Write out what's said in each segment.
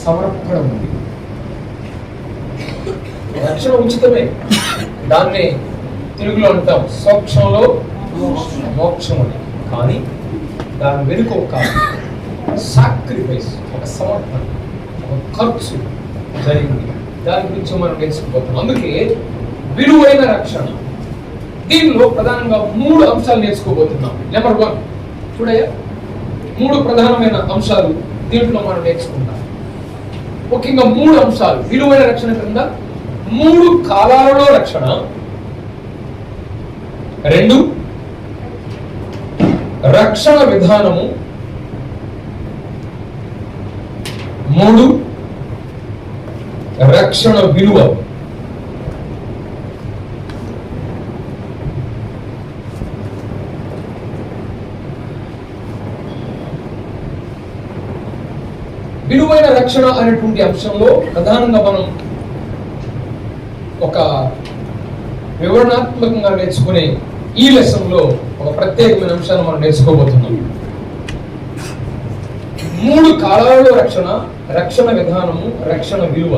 సమర్పణ ఉంది. రక్షణ ఉచితమే, దాన్ని తెలుగులో అంటాం సోక్షంలో మోక్షం అని. కానీ దాని వెనుక ఒక సాక్రిఫైస్, ఒక సమర్పణ, ఒక ఖర్చు జరిగింది. దాని గురించి మనం నేర్చుకోబోతున్నాం. అందుకే విలువైన రక్షణ. దీనిలో ప్రధానంగా 3 అంశాలు నేర్చుకోబోతున్నాం. నెంబర్ 1 చూడయ్యా, 3 ప్రధానమైన అంశాలు దీంట్లో మనం నేర్చుకుంటాం. ముఖ్యంగా 3 అంశాలు విలువైన రక్షణ కింద 3 కాలాలలో రక్షణ, 2 రక్షణ విధానము, 3 రక్షణ విలువ. విలువైన రక్షణ అనేటువంటి అంశంలో ప్రధానంగా మనం ఒక వివరణాత్మకంగా నేర్చుకునే ఈ లెసన్ లో ఒక ప్రత్యేకమైన అంశాన్ని మనం నేర్చుకోబోతున్నాం. 3 కాలాలలో రక్షణ, రక్షణ విధానము, రక్షణ విలువ.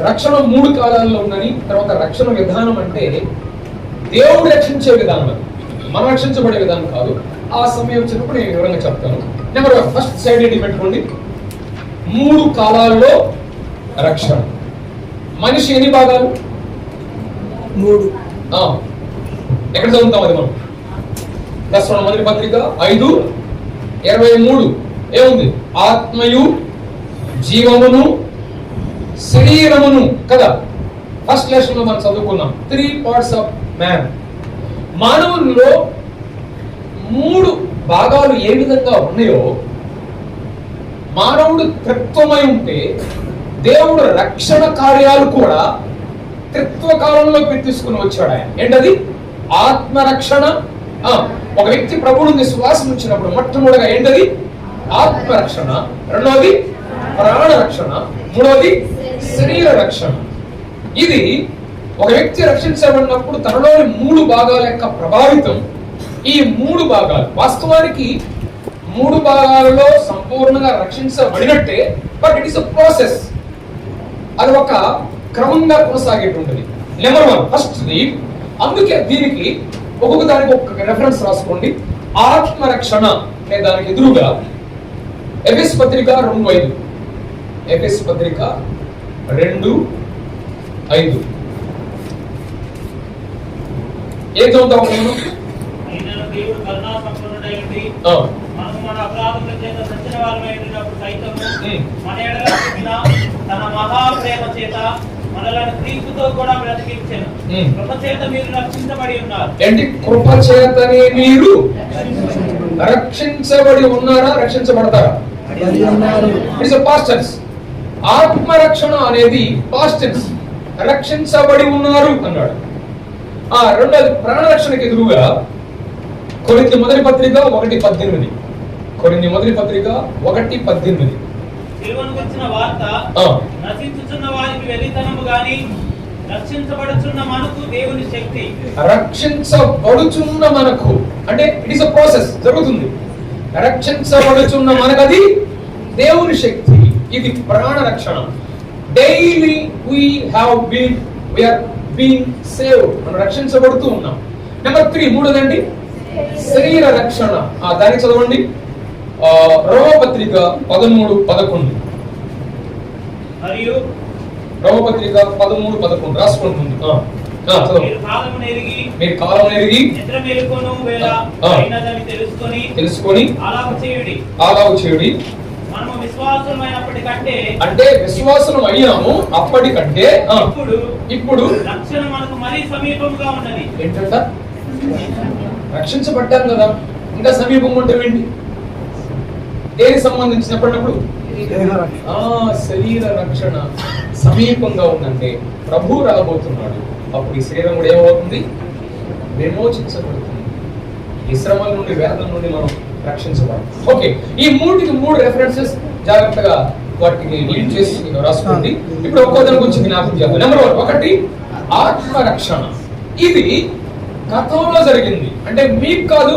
రక్షణ 3 కాలాల్లో ఉందని, తర్వాత రక్షణ విధానం అంటే దేవుడు రక్షించే విధానం, మనం రక్షించబడే విధానం కాదు. ఆ సమయం వచ్చినప్పుడు నేను వివరంగా చెప్తాను. నెంబర్ 1 ఫస్ట్ సైడ్ ఏంటి పెట్టుకోండి. 3 కాలాల్లో రక్షణ. మనిషి ఎన్ని భాగాలు? 3. ఎక్కడ చదువుతాం అది మనం? మొదటి పత్రిక 5:23 ఏముంది? ఆత్మయు జీవమును శరీరమును కదా. ఫస్ట్ లెసన్ లో మనం చదువుకున్నాం 3 పార్ట్స్ ఆఫ్ మ్యాన్. మానవుల్లో 3 భాగాలు ఏ విధంగా ఉన్నాయో, మానవుడు త్రిత్వమై ఉంటే దేవుడు రక్షణ కార్యాలు కూడా త్రిత్వ కాలంలోకి తీసుకుని వచ్చాడు ఆయన. ఏంటది? ఆత్మరక్షణ. ఒక వ్యక్తి ప్రభువుని విశ్వాసం వచ్చినప్పుడు మొట్టమొదటిగా ఏంటది? ఆత్మరక్షణ. రెండవది ప్రాణ రక్షణ. మూడవది శరీర రక్షణ. ఇది ఒక వ్యక్తి రక్షించబడినప్పుడు తనలోని 3 భాగాల యొక్క ప్రభావితం. ఈ 3 భాగాలు వాస్తవానికి 3 భాగాలలో సంపూర్ణంగా రక్షించబడినట్టే, but it is a process. అది ఒక క్రమంగా కొనసాగేటువంటిది. Number 1 first. అందుకే దీనికి ఒక్కొక్క దానికి ఒక రెఫరెన్స్ రాసుకోండి. ఆత్మరక్షణ అనే దానికి ఎదురుగా ఎఫెసు పత్రిక 2:5. ఎఫెసు పత్రిక 2:5 ఏం చదువుతాం మనం? దేవుడు కరుణా సంపన్నుడై ఉండి మనము మన అపరాధముల చేత చచ్చిన వారమై ఉండినప్పుడు సైతము మన ఎడల చూపిన తన మహాప్రేమ చేత మనలను క్రీస్తుతో కూడా బ్రతికించెను. కృప చేత మీరు రక్షించబడి ఉన్నారు. ఏంటి? కృప చేతనే మీరు రక్షించబడి ఉన్నారా? రక్షించబడతారా? It's a past tense. ఆత్మరక్షణ అనేది పాస్ట్ టెన్స్. రక్షించబడి ఉన్నారు అన్నాడు. రెండోది ప్రాణరక్షణకి ఎదురుగా కొరింథీ మొదటి పత్రిక 1:18. కొరింథీ మొదటి పత్రిక 1:18. సిలువను గురించిన వార్త నశించుచున్న వారికి వెలితనము గాని రక్షించబడుచున్న మనకు దేవుని శక్తి. రక్షించబడుచున్న మనకు అంటే ఇట్ ఇస్ అ ప్రాసెస్, జరుగుతుంది. రక్షించబడుచున్న మనకది దేవుని శక్తి. ఇది ప్రాణ రక్షణ. Daily we are being saved. మనం రక్షించబడుతూ ఉన్నాం. నెంబర్ 3 మూడోదండి శరీర రక్షణ. దానికి చదవండి రోమపత్రిక 13:11. మరియు రోమపత్రిక 13:11 రాసుకోండి. మీరు కాలం ఎరిగి తెలుసుకొని అలాగు చేయుడి. మనము విశ్వాసులమైనప్పటికంటే అంటే విశ్వాసం అయ్యాము అప్పటికంటే ఇప్పుడు రక్షణ మనకు మరీ సమీపంగా ఉన్నది. ఏంటంట? రక్షించబడ్డాం కదా, ఇంకా సమీపంగా ఉంటే ఏంటి? దేనికి సంబంధించినప్పుడు శరీర రక్షణ సమీపంగా ఉందంటే ప్రభు రాబోతున్నాడు. అప్పుడు ఈ శరీరం కూడా ఏమవుతుంది? విమోచించబడుతుంది. ఈ శ్రమల నుండి, వేదన నుండి మనం రక్షించబడాలి. ఓకే, ఈ 3 రెఫరెన్సెస్ జాగ్రత్తగా వాటిని లీడ్ చేసి రాసుకోండి. ఇప్పుడు ఒక్కొక్కరి గురించి జ్ఞాపకం చేద్దాం. నెంబర్ 1 ఆత్మరక్షణ. ఇది గతంలో జరిగింది. అంటే మీకు కాదు,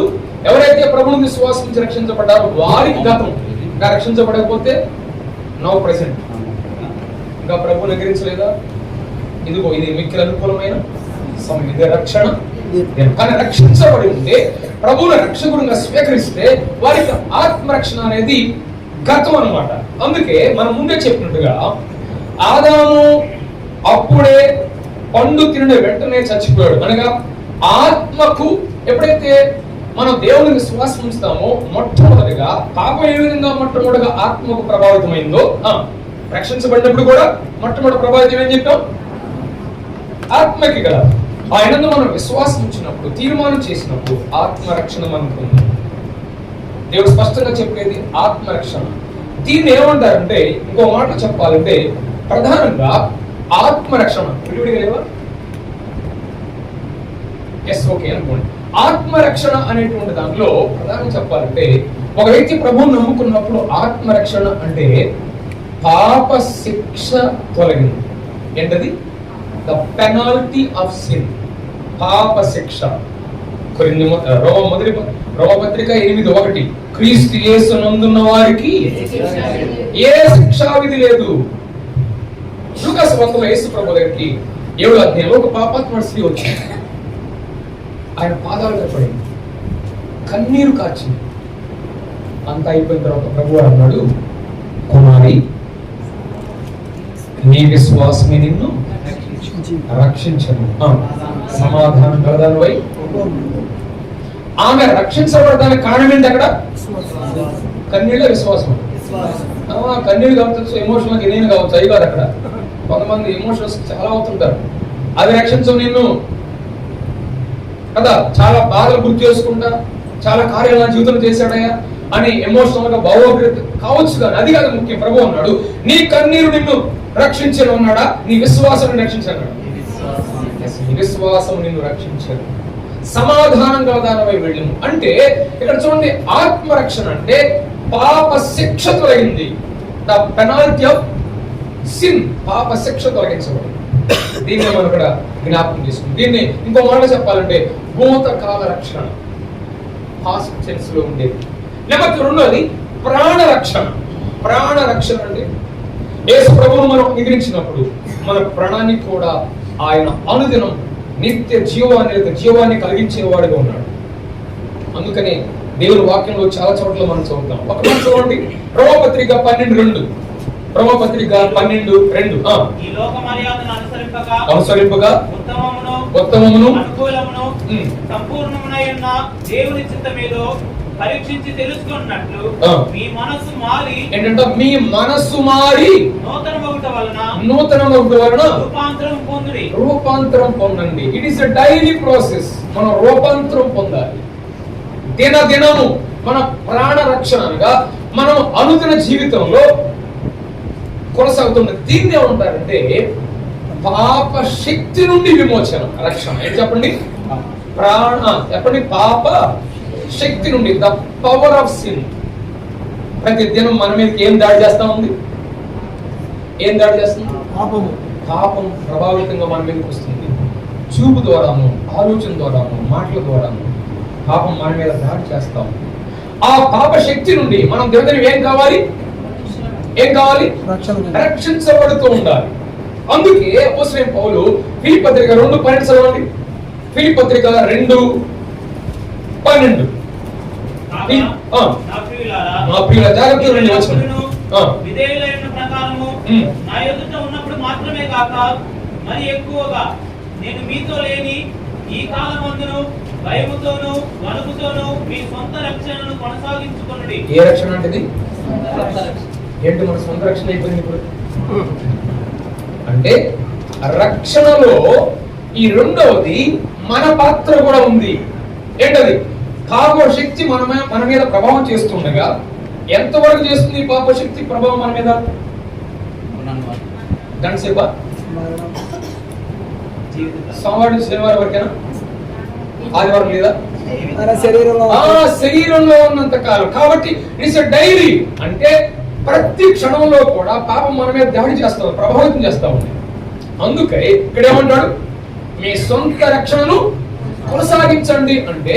ఎవరైతే ప్రభువుని విశ్వాసించి రక్షించబడ్డారో వారికి గతం. ఇంకా రక్షించబడకపోతే నౌ ప్రెసెంట్ ఇంకా ప్రభువుని ఎదిరించలేదా? ఇదిగో ఇది మిక్కిలి అనుకూలమైన సమయం, ఇది రక్షణ. కానీ రక్షించబడి ఉంటే, ప్రభువుని రక్షకుడుగా స్వీకరిస్తే వారికి ఆత్మరక్షణ అనేది గతం అన్నమాట. అందుకే మనం ముందే చెప్పినట్టుగా ఆదాము అప్పుడే పండు తిన వెంటనే చచ్చిపోయాడు. అనగా ఆత్మకు ఎప్పుడైతే మనం దేవుని విశ్వాసం ఉంచుతామో, మొట్టమొదటిగా పాపం ఏ విధంగా మొట్టమొదటిగా ఆత్మకు ప్రభావితమైందో, రక్షించబడినప్పుడు కూడా మొట్టమొదటి ప్రభావితం ఏం చెప్పాం? ఆత్మకి కదా. ఆయనందు మనం విశ్వాసం ఉంచినప్పుడు, తీర్మానం చేసినప్పుడు ఆత్మరక్షణ మనకు ఉంది. దేవుడు స్పష్టంగా చెప్పేది ఆత్మరక్షణ. దీన్ని ఏమంటారంటే, ఇంకో మాట చెప్పాలంటే ప్రధానంగా ఆత్మరక్షణ విడివిడిగా లేవా? ఎస్, ఓకే అనుకోండి. ఆత్మరక్షణ అనేటువంటి దాంట్లో ప్రధానంగా చెప్పాలంటే, ఒక వ్యక్తి ప్రభువుని నమ్ముకున్నప్పుడు ఆత్మరక్షణ అంటే పాప శిక్ష తొలగింది. ఏంటది? ద పెనాల్టీ ఆఫ్ సిన్, పాప శిక్ష. రోమపత్రిక 8:1 క్రీస్తు యేసునందున్న వారికి ఏ శిక్షా విధి లేదు. లూకాసు వార్తలో యేసు ప్రభు దగ్గరికి 7వ అధ్యాయంలో ఒక పాపాత్మ స్త్రీ వచ్చింది. ఆయన పాదాలు పడింది, కన్నీరు కార్చింది. అంతా అయిపోయిన తర్వాత ప్రభు అన్నాడు, కుమారి, నీ విశ్వాసమే నిన్ను రక్షించను, సమాధానం కలదానివై. ఆమె రక్షించబడడానికి కారణం ఏంటి? అక్కడ కన్నీళ్ళ విశ్వాసం. కన్నీళ్ళు కావచ్చు, ఎమోషనల్ నేను కావచ్చు, అవి కాదు. అక్కడ కొంతమంది ఎమోషనల్స్ చాలా అవుతుంటారు. అది రక్షించవు నిన్ను కదా, చాలా బాధలు గుర్తు చేసుకుంటా, చాలా కార్యాలు నా జీవితంలో చేశాడయ్యా అని ఎమోషనల్ గా భావోద్వేగం కావచ్చు. కానీ అది కాదు ముఖ్యం. ప్రభు అన్నాడు, నీ కన్నీరు నిన్ను రక్షించను అన్నాడా? నీ విశ్వాసం రక్షించాడు. నీ విశ్వాసం నిన్ను రక్షించాడు, సమాధానం గలదానమై వెళ్ళను. అంటే ఇక్కడ చూడండి, ఆత్మరక్షణ అంటే పాప శిక్ష తొలగింది. ద పెనాల్టీ ఆఫ్ సిన్, పాప శిక్ష తొలగించబడింది. దీన్ని మనం ఇక్కడ జ్ఞాపకం చేసుకుంటాం. దీన్ని ఇంకో మాట చెప్పాలంటే భూతకాల రక్షణ, పాస్ట్ టెన్స్ లో ఉండేది. నెంబర్ 2 ప్రాణ రక్షణ. ప్రాణ రక్షణ అంటే యేసు ప్రభువును మనం ఎదిరించినప్పుడు మన ప్రాణాన్ని కూడా ఆయన అనుదినం నిత్య జీవాన్ని కలిగించేవాడుగా ఉన్నాడు. అందుకనే దేవుని వాక్యంలో చాలా చోట్ల మనం చదువుతాం. ఒక మాట చూడండి, రోమపత్రిక 12:2. రోమపత్రిక 12:2. ఈ లోక మర్యాదను అనుసరింపగా ఉత్తమమును అనుకూలమును సంపూర్ణమునైన దేవుని చిత్తమేదో పరీక్షించి తెలుసుకున్నట్లు మీ మనస్సు మారి, ఏంటంటే మీ మనస్సు మారి నూతనమగుట వలన రూపాంతరం పొందండి. It is a daily process. మనం రూపాంతరం పొందాలి దినదినము. మన ప్రాణ రక్షణగా మనం అనుదిన జీవితంలో కొనసాగుతున్న దీన్ని ఏమంటారంటే పాప శక్తి నుండి విమోచనం, రక్షణ. ఏంటి చెప్పండి? చెప్పండి, పాప శక్తి నుండి, ద పవర్ ఆఫ్ సిన్. ప్రతి దినం మన మీదకి ఏం దాడి చేస్తా ఉంది? ఏం దాడి చేస్తుంది? పాపం ప్రభావితంగా మన మీదకి వస్తుంది. చూపు ద్వారాను, ఆలోచన ద్వారాను, మాటల ద్వారాను పాపం మన మీద దాడి చేస్తాం. ఆ పాప శక్తి నుండి మనం దినదినం ఏం కావాలి? రక్షించబడుతూ ఉండాలి. అందుకే అపోస్తలుడైన పౌలు ఫిలిప్పీ పత్రిక 2:12 చదవండి. ఫిలిప్పీ పత్రిక 2:12. నా ప్రియుల జాగ్రత్తగా విధేయులైన ప్రకారము నా ఎదుట ఉన్నప్పుడు మాత్రమే కాక మరి ఎక్కువగా నేను మీతో లేని ఈ కాలమందును భయముతోను వణుకుతోను మీ సొంత రక్షణను కొనసాగించుకొనుడి. ఏ రక్షణ అంటే ఏంటి? మన సొంత రక్షణ అయిపోయింది ఇప్పుడు. అంటే రక్షణలో ఈ రెండవది మన పాత్ర కూడా ఉంది. ఏంటది? పాప శక్తి మన మీద ప్రభావం చేస్తుండగా ఎంతవరకు చేస్తుంది పాప శక్తి ప్రభావం మన మీద? గంట సేపా? సోమవారం శనివారం వరకేనా? ఆదివారం లేదా? శరీరంలో ఉన్నంత కాలం. కాబట్టి ఇట్స్ ఎ డైరీ. అంటే ప్రతి క్షణంలో కూడా పాపం మన మీద దాడి చేస్తాం, ప్రభావితం చేస్తా ఉంది. అందుకే ఇక్కడ ఏమంటాడు? మీ సొంత రక్షణను కొనసాగించండి. అంటే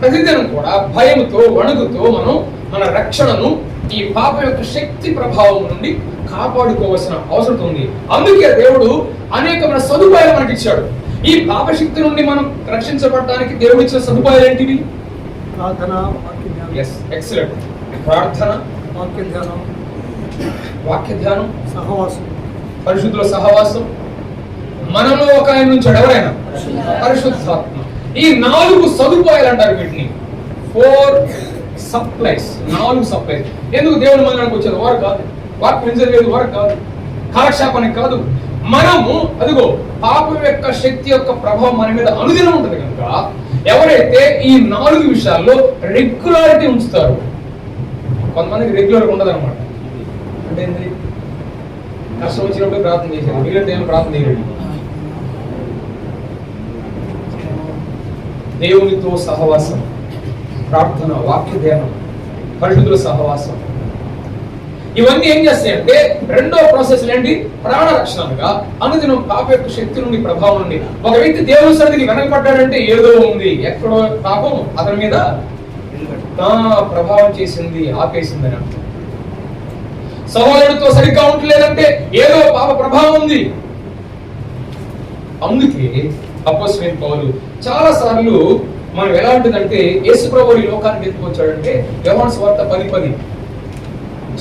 ప్రతిదినం కూడా భయంతో వణుకుతో మనం మన రక్షణను ఈ పాపం యొక్క శక్తి ప్రభావం నుండి కాపాడుకోవాల్సిన అవసరం ఉంది. అందుకే దేవుడు అనేకమైన సదుపాయాలు మనకి ఇచ్చాడు. ఈ పాప శక్తి నుండి మనం రక్షించబడటానికి దేవుడు ఇచ్చిన సదుపాయాలు ఏంటివి? ప్రార్థన, వాక్య ధ్యానం. Yes, excellent. ప్రార్థన, వాక్య ధ్యానం, వాక్య ధ్యానం, సహవాసం, పరిశుద్ధుల సహవాసం, మనలో ఒక ఆయన నుంచి ఎవరైనా పరిశుద్ధాత్మ. ఈ 4 సదుపాయాలు అంటారు వీటిని. 4 సప్లైస్, 4 సప్లైస్. ఎందుకు దేవుని మందిరానికి వచ్చేది? వారు కాదు, వాక్యం జరిగేది వారు కాదు, కాలక్షేపానికి కాదు. మనము అదిగో పాపం యొక్క శక్తి యొక్క ప్రభావం మన మీద అనుదినం ఉంటుంది కనుక ఎవరైతే ఈ 4 విషయాల్లో రెగ్యులారిటీ ఉంచుతారు, కొంతమందికి రెగ్యులర్గా ఉండదు అనమాట. అంటే ఏంటి? కష్టం వచ్చినప్పుడు ప్రార్థన చేసేది, వీళ్ళంటే ఏం ప్రార్థన చేయలేదు. దేవునితో సహవాసం, ప్రార్థన, వాక్య ధ్యానం, పరిశుద్ధుల సహవాసం, ఇవన్నీ ఏం చేస్తాయంటే రెండో ప్రాసెస్ ఏంటి? ప్రాణ రక్షణగా అనుదినం పాప యొక్క శక్తి నుండి ప్రభావం నుండి. ఒక వ్యక్తి దేవుని సన్నిధికి వెనకపడ్డాడంటే ఏదో ఉంది, ఎక్కడో పాపం అతని మీద ప్రభావం చేసింది, ఆపేసిందని అర్థం. సహోదరుడితో సరిగ్గా ఉండలేదంటే ఏదో పాప ప్రభావం ఉంది. అందుకే అపోస్తలుడైన పౌలు చాలా సార్లు మనం ఎలా ఉంటుందంటే యేసు ప్రభువు ఈ లోకానికి ఎందుకు వచ్చాడంటే యోహాను సువార్త 10:10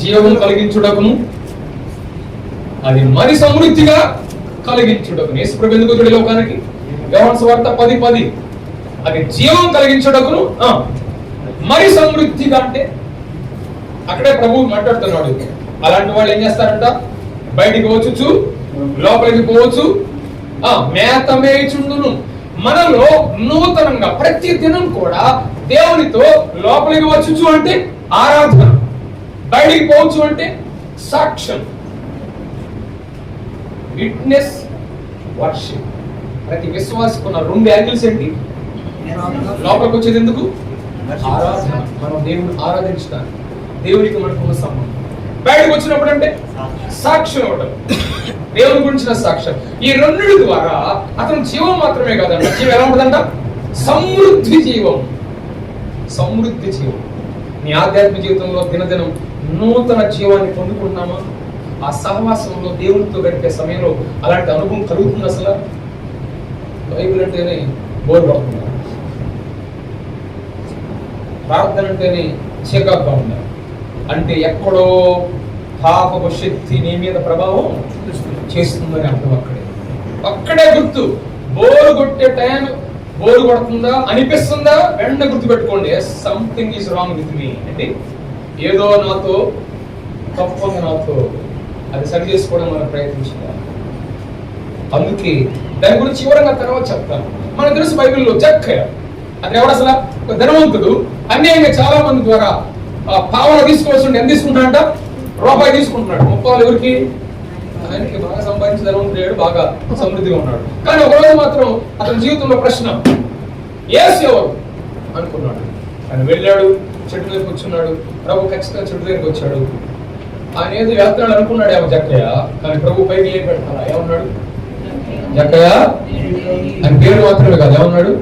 జీవం కలిగించుటకును అది మరి సమృద్ధిగా కలిగించుటకును. యేసు ప్రభు ఎందుకు వచ్చాడు ఈ లోకానికి? యోహాను సువార్త 10:10 అది జీవం కలిగించుటకును మరి సమృద్ధిగా. అంటే అక్కడే ప్రభువు మాట్లాడుతున్నాడు. అలాంటి వాళ్ళు ఏం చేస్తారంట? బయటికి వచ్చు, లోపలికి పోవచ్చు, మేత మేయుచుండును. మనలో నూతనంగా ప్రతి దినం కూడా దేవునితో లోపలికి వచ్చు అంటే ఆరాధన, బయటికి పోవచ్చు అంటే సాక్ష్యం, విట్నెస్, వర్షిప్. ప్రతి విశ్వాసకున్న 2 యాంగిల్స్ ఏంటి? లోపలికి వచ్చేది ఎందుకు? ఆరాధన, మనం దేవుని ఆరాధించడానికి, దేవునికి మనకున్న సంబంధం. బయటకు వచ్చినప్పుడు అంటే సాక్ష్యం ఇవ్వడం, దేవుని గురించిన సాక్ష్యం. ఈ 2 ద్వారా అతను జీవం మాత్రమే కాదంట, జీవం ఎలా ఉంటుందంట? సమృద్ధి జీవం. సమృద్ధి జీవం. నీ ఆధ్యాత్మిక జీవితంలో దినదినం నూతన జీవాన్ని పొందుకుంటున్నామా? ఆ సహవాసంలో దేవునితో గడిపే సమయంలో అలాంటి అనుభవం కలుగుతుంది? అసలు బైబిల్ అంటేనే బోర్ పడుతుంది, ప్రార్థన అంటేనే చికాకుగా ఉండాలి. అంటే ఎక్కడో పాపపు శక్తి నీ మీద ప్రభావం చేస్తుందని అర్థం. అక్కడే గుర్తు. బోరు కొట్టే టైం బోరు కొడుతుందా అనిపిస్తుందా వెంటనే గుర్తు పెట్టుకోండి, something is wrong with me. అంటే ఏదో నాతో తప్పని, నాతో అది సరి చేసుకోవడం మనం ప్రయత్నించాలి. అందుకే దాని గురించి చివరంగా తర్వాత చెప్తాను. మనకు తెలుసు బైబిల్లో జక్కయ్య, అతను ఎవడు అసలు? ఒక ధనవంతుడు. అన్యాయంగా చాలా మంది ద్వారా పావన తీసుకోవాల్సి ఎంత తీసుకుంటాడంట? రూపాయి తీసుకుంటున్నాడు. 30 ఎవరికి? ఆయనకి బాగా సంపాదించి ధనవంతుడు, బాగా సమృద్ధిగా ఉన్నాడు. కానీ ఒకరోజు మాత్రం అతని జీవితంలో ప్రశ్న, యేసు ఎవరు అనుకున్నాడు. ఆయన వెళ్ళాడు, చెట్టు దగ్గర కూర్చున్నాడు. ప్రభు ఖచ్చితంగా చెట్టు దగ్గరికి వచ్చాడు. ఆయన ఏదో వెళ్తున్నాడు అనుకున్నాడు ఏమో జక్కయ్య. కానీ ప్రభు పైకి ఏం పెడతాడా? ఏమన్నాడు? జక్కయ్య అని పేరు మాత్రమే కాదు, ఏమన్నాడు?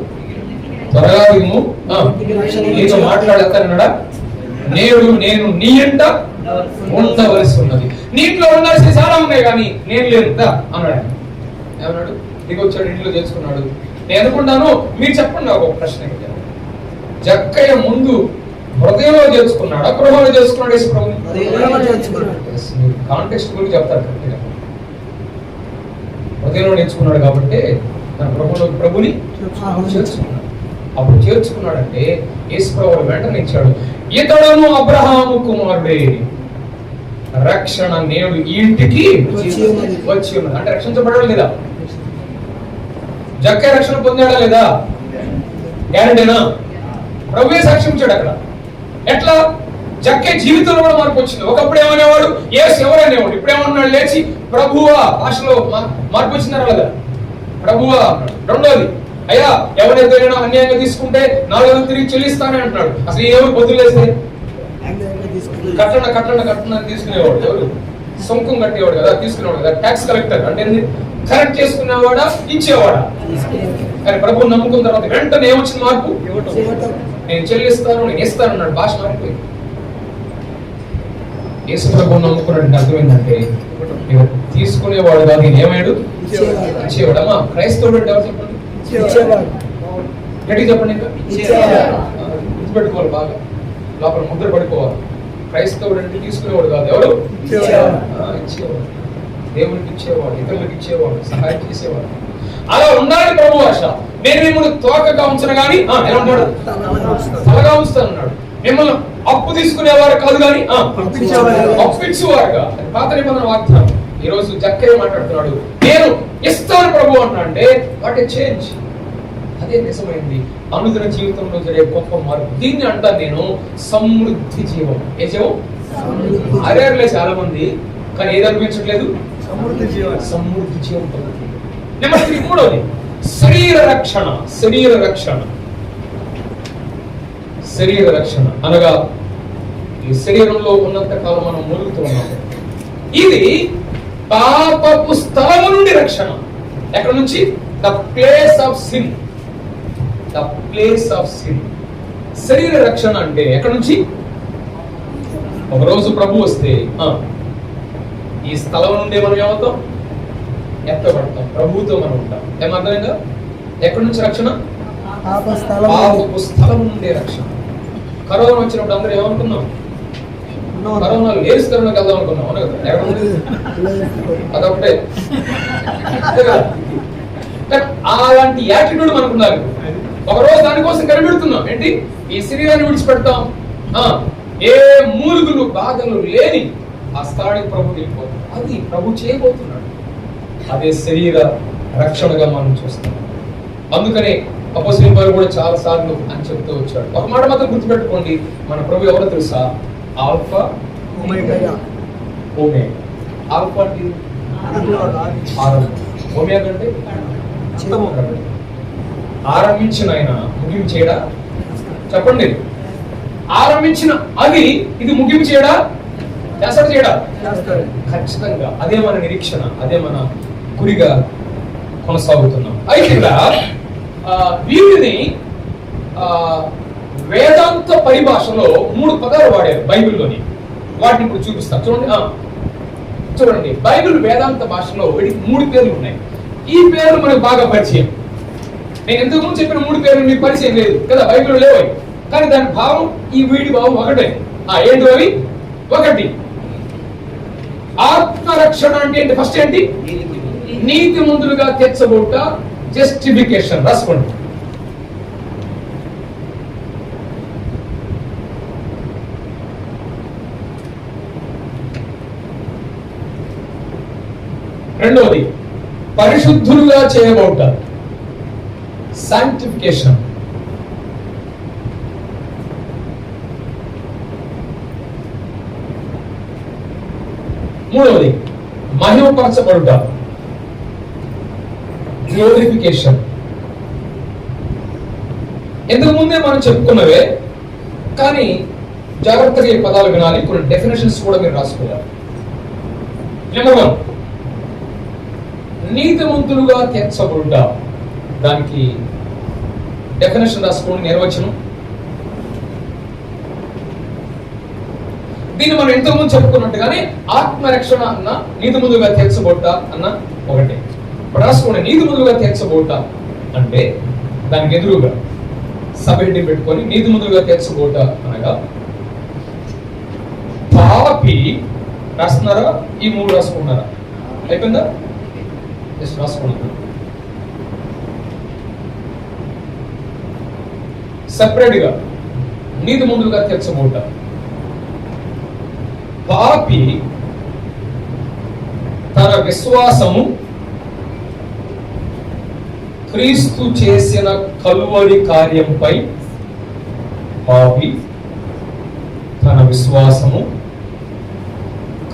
త్వరగా దిగు, నీతో మాట్లాడతానన్నాడా? నేను నీ ఎంట ఉండవలసి ఉన్నది. నీటిలో ఉండాల్సిన చాలా ఉన్నాయి కానీ నేను లేదు అన్నాడు. ఏమన్నాడు? దిగొచ్చాడు, ఇంట్లో చేసుకున్నాడు. నేను అనుకుంటాను, మీరు చెప్పండి నాకు ఒక ప్రశ్న. జక్కయ్య ముందు హృదయంలో చేసుకున్నాడా, గృహంలో చేసుకున్నాడు? యేసు ప్రభుని కాంటెక్స్ట్ గురించి చెప్తారు కరెక్ట్గా. హృదయంలో నేర్చుకున్నాడు కాబట్టి తన ప్రభుని చేర్చుకున్నాడు. అప్పుడు చేర్చుకున్నాడంటే యేసు ప్రభువు వెంటనే ఇచ్చాడు. ఇతడును అబ్రహాము కుమారుడే, రక్షణ నేడు ఈ ఇంటికి వచ్చి ఉన్నది. అంటే రక్షించబడడం లేదా? జక్కయ్య రక్షణ పొందాడా లేదా? గ్యారెంటీనా? ప్రభువే సాక్ష్యించాడు అక్కడ. ఎట్లా? జక్కయ్య జీవితంలో కూడా మార్పు వచ్చింది. ఒకప్పుడు ఏమనేవాడు? యేసు ఎవరనేవాడు. ఇప్పుడు ఏమన్నాడు? లేచి ప్రభువా. భాషలో మార్పు వచ్చిందా లేదా? ప్రభువా అన్నాడు. రెండోది, అయ్యా ఎవరైతే అన్యాయంగా తీసుకుంటే 4 తిరిగి చెల్లిస్తానే అంటున్నాడు. అసలు ఎవరు బదులేస్తే కట్టణ తీసుకునేవాడు. ఎవరు? సొంకం కట్టేవాడు కదా, తీసుకునేవాడు కదా, ట్యాక్స్ కలెక్టర్. అంటే కరెక్ట్ చేసుకునేవాడా, ఇచ్చేవాడా? కానీ ప్రభువు నమ్ముకున్న తర్వాత వెంటనే ఏమొచ్చింది మార్పు? నేను చెల్లిస్తాను, నేను ఇస్తాను అన్నాడు. భాష మారిపోయింది. యేసు ప్రభువుని నమ్ముకున్నట్టు అర్థం ఏంటంటే ఇక తీసుకునేవాడు కాదు, ఈయన ఏమయ్యాడు? ఇచ్చేవాడు. అమ్మా క్రైస్తవుడు అంటే ఎవరు చెప్పండి? గట్టిగా చెప్పండి. ఇంకా గుర్తుపెట్టుకోవాలి, బాగా లోపల ముద్ర పడిపోవాలి. క్రైస్తవుడు అంటే తీసుకునేవాడు కాదు, ఎవరు? ఇచ్చేవాడు. దేవునికి ఇచ్చేవాడు, ఇతరులకు ఇచ్చేవాడు, సహాయం చేసేవాడు. అలా ఉండాలి ప్రభు ఆశ. నేను మిమ్మల్ని తోకగా ఉంచను కానీ ఎలా ఉన్నాడు? తలగా ఉంచుతాను అన్నాడు. మిమ్మల్ని అప్పు తీసుకునేవారు కాదు కానీ అప్పిచ్చేవారుగా. పాత నిబంధన వాగ్దానం. ఈ రోజు జక్కయ్య మాట్లాడుతున్నాడు, నేను ఇస్తాను ప్రభు అన్నా అంటే వాట్ ఏ చేంజ్. అదే నిజమైంది అనుదిన జీవితంలో జరిగే గొప్ప మార్పు. దీన్ని అంటాను నేను సమృద్ధి జీవం. ఏ జీవం? అరేర్లే చాలా మంది, కానీ ఏది అనిపించట్లేదు? సమృద్ధి జీవం పద్ధతి. నెంబర్ 3, మూడోది శరీర రక్షణ. శరీర రక్షణ, శరీర రక్షణ అనగా ఈ శరీరంలో ఉన్నంత కాలం మనం మూలుగుతూ ఉన్నాం. ఇది పాపపు స్థలము నుండి రక్షణ. ఎక్కడ నుంచి? The place of sin. The place of sin. శరీర రక్షణ అంటే ఎక్కడ నుంచి? ఒకరోజు ప్రభు వస్తే ఈ స్థలం నుండి మనం ఏమవుతాం? ఎత్తబడతాం. ప్రభువుతో మనం ఉంటాం. ఏమర్థమైందా? ఎక్కడి నుంచి రక్షణ? పాపపు స్థలం నుండి రక్షణ. కరోనా వచ్చినప్పుడు అందరూ ఏమనుకున్నాం? కరోనా లేస్ కరోనాకి వెళ్దాం అనుకున్నాం. అదొకటే. అలాంటి యాటిట్యూడ్ మనకున్నారు. ఒకరోజు దానికోసం కనిపెడుతున్నాం. ఏంటి? ఈ శరీరాన్ని విడిచిపెడతాం. ఏ మూలుగులు బాధలు లేని ఆ స్థలానికి ప్రభు వెళ్ళిపోతాం. అది ప్రభు చేయబోతున్నాడు. అదే శరీర రక్షణగా మనం చూస్తాం. అందుకనే అపోస్తలుల వారు కూడా చాలా సార్లు అని చెప్తూ వచ్చాడు. ఒక మాట మాత్రం గుర్తుపెట్టుకోండి, మన ప్రభు ఎవరో తెలుసా? Alpha omega. ఆల్ఫా అంటే ఒమేగా అంటే ఆరంభించిన ఆయన ముగింపు చేయడా? చెప్పండి. ఆరంభించిన అది ఇది ముగింపు చేయడా? చేస్తాడు, చేయడా? ఖచ్చితంగా. అదే మన నిరీక్షణ, అదే మన గురిగా కొనసాగుతున్నాం. అయితే ఇక్కడ వీటిని వేదాంత పరిభాషలో 3 పదాలు వాడారు బైబిల్లోని. వాటిని ఇప్పుడు చూపిస్తాను. చూడండి. బైబిల్ వేదాంత భాషలో వీటికి 3 పేర్లు ఉన్నాయి. ఈ పేర్లు మనకు బాగా పరిచయం. నేను ఇంతకు ముందు చెప్పిన 3 పేర్లు మీకు పరిచయం లేదు కదా, బైబిల్లో లేవు. కానీ దాని భావం ఈ వీడి భావం ఒకటే. ఏంటి అవి? ఒకటి ఆత్మరక్షణ అంటే ఏంటి? ఫస్ట్ ఏంటి? నీతి మంతులుగా తీర్చబోట, జస్టిఫికేషన్. రాసుకోండి. రెండవది పరిశుద్ధులుగా చేయబోట, సాంక్టిఫికేషన్. మూడవది మహిమపరచబడుట, గ్లోరిఫికేషన్. ఇంతకు ముందే మనం చెప్పుకున్నవే, కానీ జాగ్రత్తగా ఈ పదాలు వినాలి. కొన్ని డెఫినేషన్స్ కూడా మీరు రాసుకోవాలి. నెంబర్ 1 నీతిమంతులుగా తీర్చబడుట. దానికి డెఫినేషన్ రాసుకోండి, నిర్వచనం. దీన్ని మనం ఇంతకుముందు చెప్పుకున్నట్టుగానే ఆత్మరక్షణ అన్న నీతిమంతులుగా తీర్చబోట అన్న ఒకటే. ఇప్పుడు రాసుకోండి. నీతిమంతులుగా తీర్చబోట అంటే దానికి ఎదురుగా సబ్-హెడ్డింగ్ పెట్టుకొని నీతిమంతులుగా తీర్చబోట అనగా పాపి. రాస్తున్నారా? ఈ 3 రాసుకున్నారా? అయిపోయిందా? జస్ట్ రాసుకున్నారా? సెపరేట్ గా నీతిమంతులుగా తీర్చబోట. పాపి తన విశ్వాసము క్రీస్తు చేసిన కలువరి కార్యంపై, పాపి తన విశ్వాసము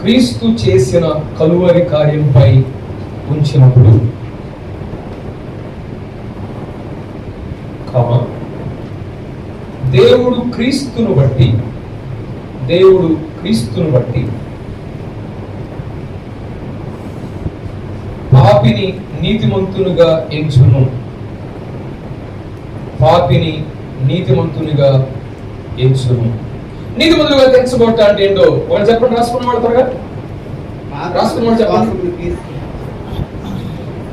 క్రీస్తు చేసిన కలువరి కార్యంపై ఉంచినప్పుడు, దేవుడు క్రీస్తును బట్టి పాపిని నీతిమంతునిగా ఎంచును. నీతిమంతులుగా తీర్చబోట అంటే ఏంటో వాళ్ళు చెప్పండి, రాసుకున్న వాళ్ళు త్వరగా రాసుకున్న వాళ్ళు చెప్పండి.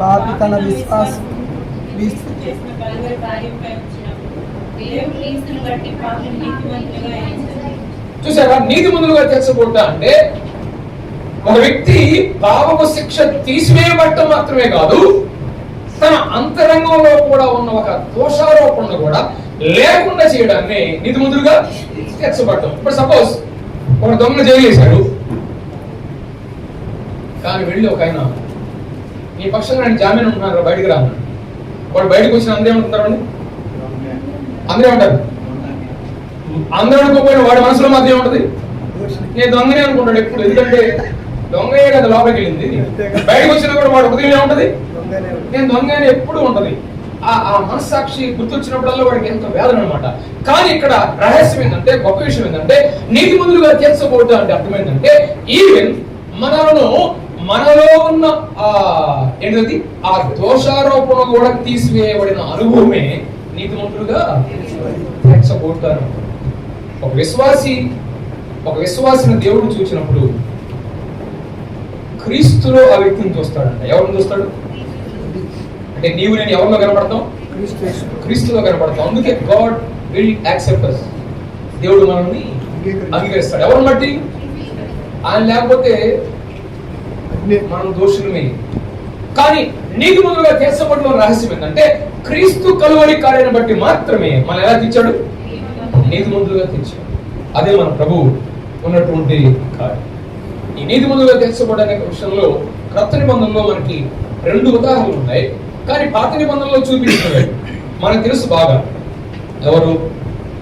పాపి తన విశ్వాసం చేసిన కలువరి కార్యంపై వచ్చినప్పుడు దేవుడు క్రీస్తును బట్టి పాపిని నీతిమంతులుగా ఎంచాడు. చూసారా, నీతిమంతులుగా తీర్చబోట అంటే ఒక వ్యక్తి పాపపు శిక్ష తీసివేయబడటం మాత్రమే కాదు, తన అంతరంగంలో కూడా ఉన్న ఒక దోషారోపణ కూడా లేకుండా చేయడాన్ని నీతిమంతులుగా తీర్చబడటం. ఇప్పుడు సపోజ్ ఒక దొంగ జైలు వేశాడు, కానీ వెళ్ళి ఒక ఆయన నీ పక్షంగా నేను జామీన్ ఉంటున్నారు బయటికి రాను, వాడు బయటకు వచ్చిన అందరూ ఏమంటున్నారండి? అందరూ ఉంటారు. అందరూ అనుకోకపోయినా వాడి మనసులో మాత్రం ఏముంటది? నేను దొంగనే అనుకుంటాడు ఎప్పుడు, ఎందుకంటే దొంగయే కదా లోపలికి వెళ్ళింది. బయటకు వచ్చినా కూడా వాడు ఉదయం ఏముంటది? నేను దొంగ అని ఎప్పుడు ఉంటది. ఆ మనస్సాక్షి గుర్తొచ్చినప్పుడల్లా వాడికి ఎంతో వేదన అనమాట. కానీ ఇక్కడ రహస్యం ఏంటంటే, గొప్ప విషయం ఏంటంటే, నీతిమంతులుగా తీర్చబోట అంటే అర్థం ఏంటంటే, ఈవెన్ మనలో ఉన్న ఏంటది ఆ దోషారోపణ కూడా తీసివేయబడిన అనుభవమే నీతిమంతులుగా తీర్చబోతారు. ఒక విశ్వాసిని దేవుడు చూసినప్పుడు క్రీస్తులో ఆ వ్యక్తిని చూస్తాడంట. ఎవరిని చూస్తాడు అంటే, నీవు నేను ఎవరిలో కనపడతాం? క్రీస్తులో కనపడతాం. అందుకే గాడ్ విల్ యాక్సెప్ట్ us. దేవుడు మనల్ని అంగీకరిస్తాడు. ఎవరిని బట్టి? ఆయన లేకపోతే మనం దోషులమే. కానీ నీతిమంతులుగా తీర్చబడిన రహస్యం ఏంటంటే, క్రీస్తు కలువరి కార్యాన్ని బట్టి మాత్రమే మనం ఎలా తీర్చాడు? నీతిమంతులుగా తీర్చాడు. అదే మన ప్రభువు ఉన్నటువంటి కార్యం. ఈ నీతిమంతులుగా తీర్చబడనే విషయంలో క్రొత్త నిబంధనలో మనకి 2 ఉదాహరణలు ఉన్నాయి. కానీ పాత నిబంధనలో చూపించినవి మనకు తెలుసు బాగా. ఎవరు?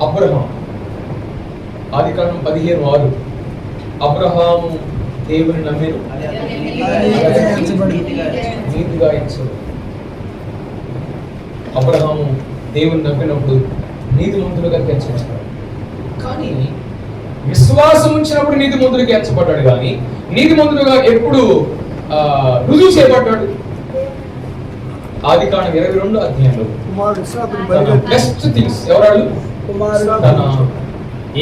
అబ్రహాము. ఆదికాండం 15:6 అబ్రహాము దేవుని నమ్మెను, నీతిగా ఎంచబడెను. అబ్రహాము దేవుని నమ్మినప్పుడు నీతిమంతులుగా తీర్చబడ్డాడు. కానీ విశ్వాసం ఉంచినప్పుడు నీతిమంతులుగా ఎంచబడ్డాడు. కానీ నీతిమంతులుగా ఎప్పుడు రుజువు చేయబడ్డాడు? ఆదికాండం 22వ అధ్యాయంలో బెస్ట్ థింగ్స్ ఎవరాడు? తన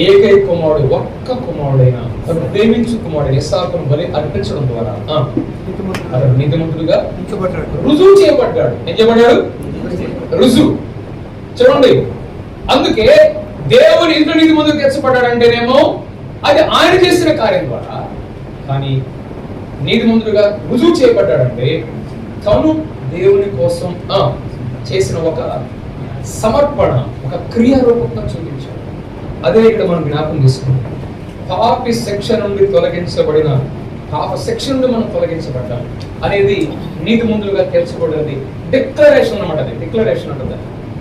ఏకైక కుమారుడు, ఒక్క కుమారుడైన తను ప్రేమించు కుమారుడు ఇస్సాకును బలి అర్పించడం ద్వారా అతను నీతిమంతులుగా రుజువు చేయబడ్డాడు. ఏం చేయబడ్డాడు? రుజువు. చూడండి, అందుకే దేవుని ఇంట్లో నీతిమంతులుగా తీర్చబడ్డాడంటేనేమో అది ఆయన చేసిన కార్యం ద్వారా. కానీ నీతిమంతులుగా రుజువు చేయబడ్డాడంటే తను దేవుని కోసం చేసిన ఒక సమర్పణ, ఒక క్రియారూపంగా చూపించాడు. అదే ఇక్కడ మనం జ్ఞాపకం తీసుకుంటాం. పాపి శిక్ష నుండి తొలగించబడిన పాప శిక్ష నుండి మనం తొలగించబడ్డాం అనేది నీతిమంతులుగా తీర్చబడేది డిక్లరేషన్ అన్నమాట. అది డిక్లరేషన్ అంటుంది.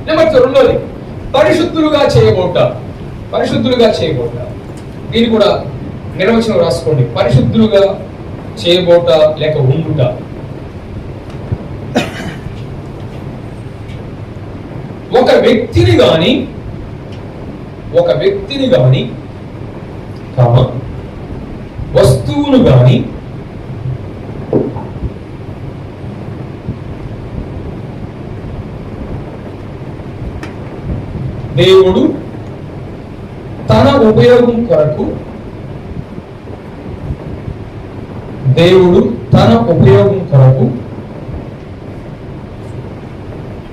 నెంబర్ 2 పరిశుద్ధులుగా చేయబోట. పరిశుద్ధులుగా చేయబోట, దీన్ని కూడా నిర్వచనం రాసుకోండి. పరిశుద్ధులుగా చేయబోట లేక ఉండుట. ఒక వ్యక్తిని గాని వస్తువును గాని దేవుడు తన ఉపయోగం కొరకు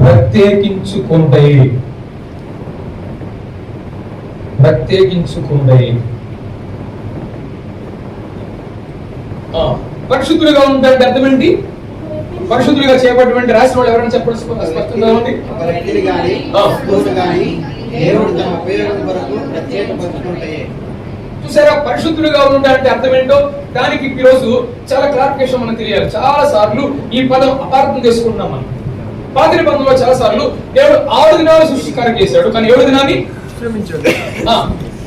ప్రత్యేకించుకుంటే పరిశుద్ధులుగా ఉంటాయంటే అర్థం ఏంటి? పరిశుద్ధులుగా చేయబడినటువంటి రాసిన వాళ్ళు ఎవరైనా చెప్పండి స్పష్టంగా ఉంది. చూసారా, పరిశుద్ధులుగా ఉంటాయంటే అర్థం ఏంటో దానికి ఈరోజు చాలా క్లారిఫికేషన్ మనకు తెలియాలి. చాలా సార్లు ఈ పదం అపార్థం చేసుకుంటున్నాం మనం. పాత నిబంధనలో చాలా సార్లు దేవుడు 6 దినాలు సృష్టికారం చేశాడు, కానీ 7వ దినాన్ని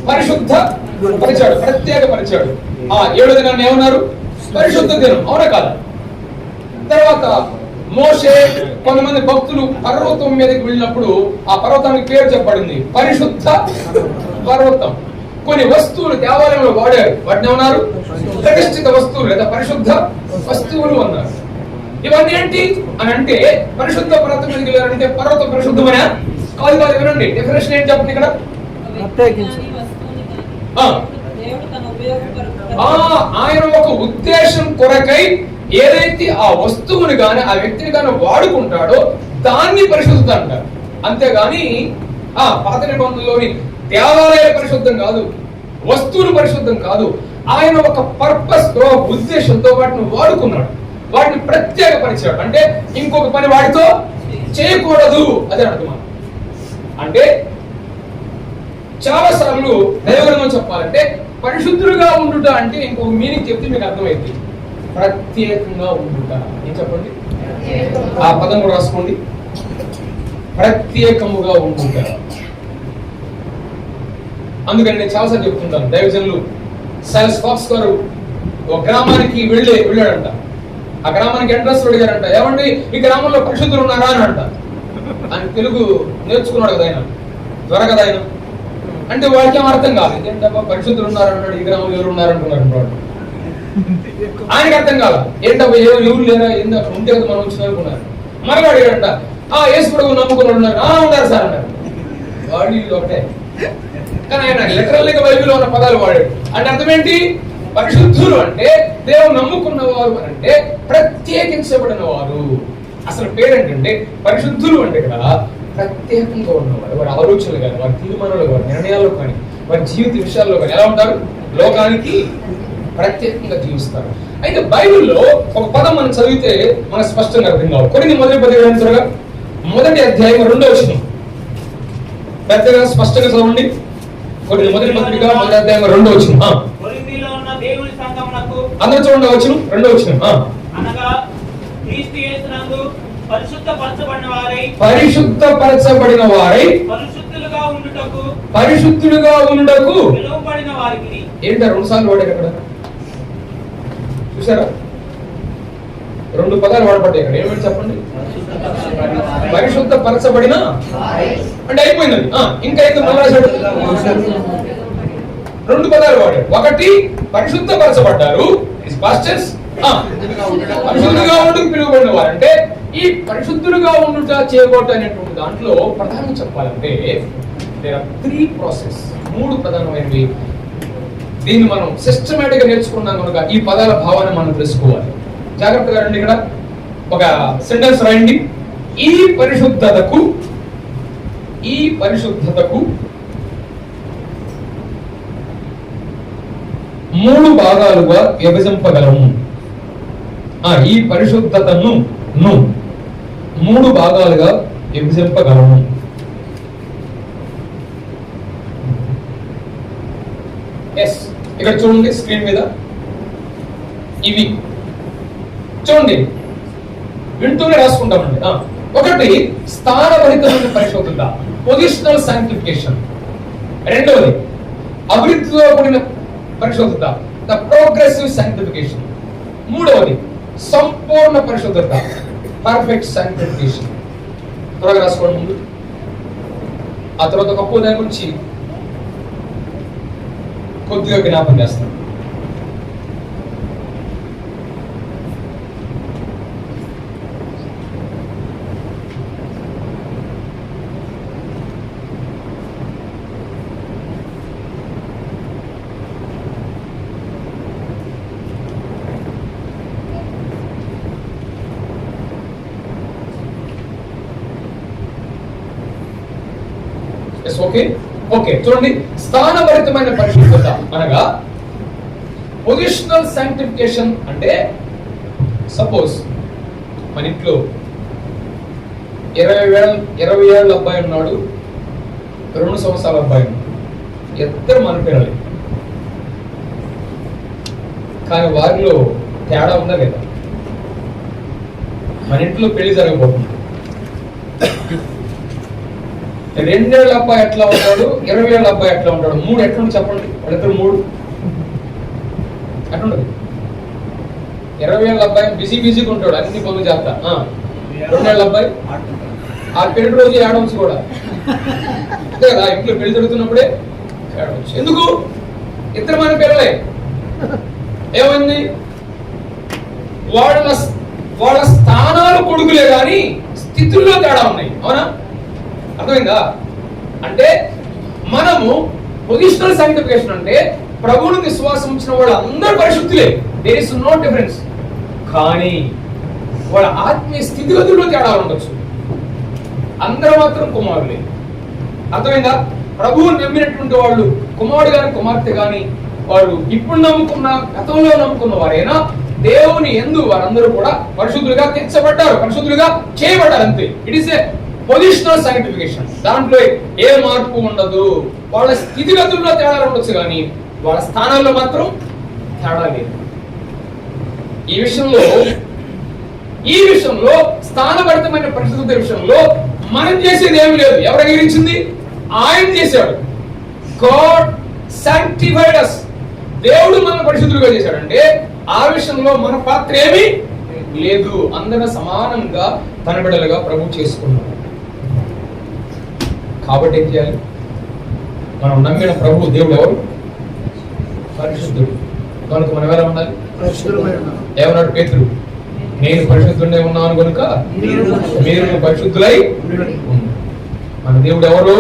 పరిశుద్ధ పరిచాడు, ప్రత్యేక పరిచాడు. 7వ దినాన్ని ఏమన్నారు? పరిశుద్ధ దినం. అవునా కాదా? తర్వాత మోషే కొంతమంది భక్తులు పర్వతం మీదకి వెళ్ళినప్పుడు ఆ పర్వతానికి పేరు చెప్పబడింది పరిశుద్ధ పర్వతం. కొన్ని వస్తువులు దేవాలయంలో వాడారు, వాటిని ఏమన్నారు? ప్రతిష్ఠిత వస్తువులు లేదా పరిశుద్ధ వస్తువులు అన్నారు. ఇవన్నీ ఏంటి అని అంటే, పరిశుద్ధ పర్వతం మీదకి వెళ్ళారంటే పర్వతం పరిశుద్ధమనే కాదు. వినండి, డెఫినేషన్ ఏంటి చెప్పండి ఇక్కడ. దేవుడు తన ఉపయోగపరుగు ఆయన ఒక ఉద్దేశం కొరకై ఏదైతే ఆ వస్తువుని గాని ఆ వ్యక్తిని గాని వాడుకుంటాడో దాన్ని పరిశుద్ధత అంటారు. అంతేగాని పాత నిబంధనలోని దేవాలయ పరిశుద్ధం కాదు, వస్తువులు పరిశుద్ధం కాదు. ఆయన ఒక పర్పస్ తో ఉద్దేశంతో వాటిని వాడుకున్నాడు, వాటిని ప్రత్యేకపరిచాడు. అంటే ఇంకొక పని వాటితో చేయకూడదు అదే అర్థం. అంటే చాలా సార్లు దైవగ్రంథం చెప్పాలంటే పరిశుద్ధులుగా ఉండుట అంటే ఇంకొక మీనింగ్ చెప్తే మీకు అర్థమైంది, ప్రత్యేకంగా ఉండుట. ఏం చెప్పండి, ఆ పదం కూడా రాసుకోండి, ప్రత్యేకముగా ఉండుట. అందుకని నేను చాలాసార్లు చెప్తుంటాను, దైవజనులు సైలస్ ఫాక్స్ గారు ఒక గ్రామానికి వెళ్ళాడంట. ఆ గ్రామానికి ఎంట్రన్స్ అడిగారంట, ఏమండి ఈ గ్రామంలో పరిశుద్ధులు ఉన్నారా అని అంట. ఆయన తెలుగు నేర్చుకున్నాడు కదా, ఆయన త్వర కదా ఆయన. అంటే వాడికి ఏం అర్థం కాదు, ఏంటబ్బా పరిశుద్ధులు ఉన్నారంటాడు, ఈ గ్రామంలో ఎవరు ఉన్నారంటున్నారు. ఆయనకి అర్థం కాదు, ఏంటబ్బా ఎవరు లేరా, ఏంటో ఉంటే కదా మనం వచ్చిన అనుకున్నారు. మరలా అడిగాడంట, యేసు ప్రభువు నమ్ముకున్నాడు ఉన్నారు. ఉన్నారు సార్ అన్నారు. వాడు ఒకటే, కానీ ఆయన లిటరల్గా బైబిల్లో ఉన్న పదాలు వాడాడు. అంటే అర్థం ఏంటి, పరిశుద్ధులు అంటే దేవుడు నమ్ముకున్నవారు అని అంటే ప్రత్యేకించబడిన వారు. అసలు పేరేంటంటే పరిశుద్ధులు అంటే ఇక్కడ ప్రత్యేకంగా ఉన్నవారు. వారి ఆలోచనలు కానీ, వారి తీర్మానాలు కానీ, నిర్ణయాల్లో కానీ, వారి జీవిత విషయాల్లో కానీ ఎలా ఉంటారు, లోకానికి ప్రత్యేకంగా జీవిస్తారు. అయితే బైబిల్లో ఒక పదం మనం చదివితే మనకు స్పష్టంగా అర్థం కావాలి. కొన్ని మొదటి పదిహేను మొదటి అధ్యాయం 2వ వచనం పెద్దగా స్పష్టంగా చదవండి. కొన్ని మొదటి పత్రిక మొదటి అధ్యాయం 2వ వచనం. అందరూ చూడండి, వచనం 2వ వచనం. అనగా క్రీస్తు యేసునందు పరిశుద్ధపరచబడిన వారై పరిశుద్ధులుగా ఉండుటకు పిలువబడిన వారికి. ఏంటో 2 సార్లు వాడారు అక్కడ, చూసారా? 2 పదాలు వాడబడ్డాయి ఇక్కడ. ఏమిటి చెప్పండి, పరిశుద్ధపరచబడిన అంటే అయిపోయింది అది. ఇంకా అయితే మళ్ళా 2 పదాలు వాడాడు. ఒకటి పరిశుద్ధపరచబడ్డారు, పరిశుద్ధులుగా ఉండుటకు పిలువబడిన వారు. అంటే ఈ పరిశుద్ధులుగా ఉండుట చేయకూడదు అనేటువంటి దాంట్లో ప్రధానంగా చెప్పాలంటే 3 ప్రాసెస్, 3 ప్రధానమైనవి. దీన్ని మనం సిస్టమేటిక్ గా నేర్చుకున్నాం కనుక ఈ పదాల భావాన్ని మనం తెలుసుకోవాలి. జాగ్రత్తగా రండి, ఇక్కడ ఒక సెంటెన్స్ రాయండి. ఈ పరిశుద్ధతకు 3 భాగాలుగా విభజింపగలము. ఈ పరిశుద్ధతను 3 భాగాలుగా విభజింపగలము. ఎస్, ఇక్కడ చూడండి స్క్రీన్ మీద ఇవి చూడండి, వింటూనే రాసుకుంటామండి. ఒకటి స్థానరహితమైన పరిశుద్ధత, పొజిషనల్ సాంక్టిఫికేషన్. రెండవది అభివృద్ధితో కూడిన పరిశుద్ధత, ద ప్రోగ్రెసివ్ సాంక్టిఫికేషన్. మూడవది సంపూర్ణ పరిశుద్ధత, పర్ఫెక్ట్ సాంక్టిఫికేషన్. త్వరగా రాసుకోండి ముందు. ఆ తర్వాత ఒక దాని గురించి కొద్దిగా జ్ఞాపకం చేస్తాను. ఓకే చూడండి, స్థానభరితమైన పరిశుద్ధత అనగా పొజిషనల్ సాంక్టిఫికేషన్. అంటే సపోజ్ మన ఇంట్లో 20 ఏళ్ళ అబ్బాయి ఉన్నాడు, 2 సంవత్సరాల అబ్బాయి ఉన్నాడు. ఇద్దరు మన పిల్లలే, కానీ వారిలో తేడా ఉందా లేదా? మన ఇంట్లో పెళ్లి జరగబోతుంది. 2 ఏళ్ళ అబ్బాయి ఎట్లా ఉంటాడు, 20 ఏళ్ళ అబ్బాయి ఎట్లా ఉంటాడు? 3 ఎట్లుంది చెప్పండి, వాళ్ళిద్దరు 3 ఎట్లుండదు. 20 ఏళ్ళ అబ్బాయి బిజీగా ఉంటాడు, అన్ని పనులు చేస్తా. 2 ఏళ్ళ అబ్బాయి ఆ పెళ్లి రోజు ఏడవచ్చు కూడా అంతే కదా, ఇంట్లో పెళ్లి జరుగుతున్నప్పుడే ఏడవచ్చు. ఎందుకు? ఇద్దరు మన పిల్లలే. ఏమైంది? వాళ్ళ స్థానాలు కొడుకులే కానీ స్థితుల్లో తేడా ఉన్నాయి. అవునా? అర్థమైందా? అంటే మనము పొజిషనల్ సాంక్టిఫికేషన్ అంటే ప్రభువుని విశ్వాసం ఉంచిన వాళ్ళు అందరూ పరిశుద్ధులే, దేర్ ఇస్ నో డిఫరెన్స్. కానీ వాళ్ళ ఆత్మీయ స్థితిగతుల్లో తేడా ఉండొచ్చు. అందరూ మాత్రం కుమారులే. అర్థమైందా? ప్రభువుని నమ్మినటువంటి వాళ్ళు, కుమారుడు గాని కుమార్తె గాని, వాళ్ళు ఇప్పుడు నమ్ముకున్న గతంలో నమ్ముకున్న వారైనా దేవుని యందు వారందరూ కూడా పరిశుద్ధులుగా తీర్చబడ్డారు, పరిశుద్ధులుగా చేయబడ్డారు, అంతే. It is a positional sanctification. దాంట్లో ఏ మార్పు ఉండదు. వాళ్ళ స్థితిగతుల్లో తేడా ఉండొచ్చు కానీ వాళ్ళ స్థానాల్లో మాత్రం తేడా లేదు. ఈ విషయంలో స్థానభరితమైన పరిశుద్ధత విషయంలో మనం చేసేది ఏమి లేదు. ఎవరు అంగీకరించింది? ఆయన చేశాడు. God sanctified us. దేవుడు మన పరిశుద్ధులుగా చేశాడంటే ఆ విషయంలో మన పాత్ర ఏమీ లేదు. అందరూ సమానంగా తన బిడ్డలుగా ప్రభు చేసుకున్నాడు. కాబట్టి ఏం చేయాలి? మనం నమ్మిన ప్రభు దేవుడు ఎవరు? పరిశుద్ధుడు. కనుక మనం ఎలా ఉండాలి? ఏమన్నాడు పేతురు? నేను పరిశుద్ధుడే ఉన్నాను కనుక మీరు పరిశుద్ధులై ఉండండి. మన దేవుడు ఎవరు?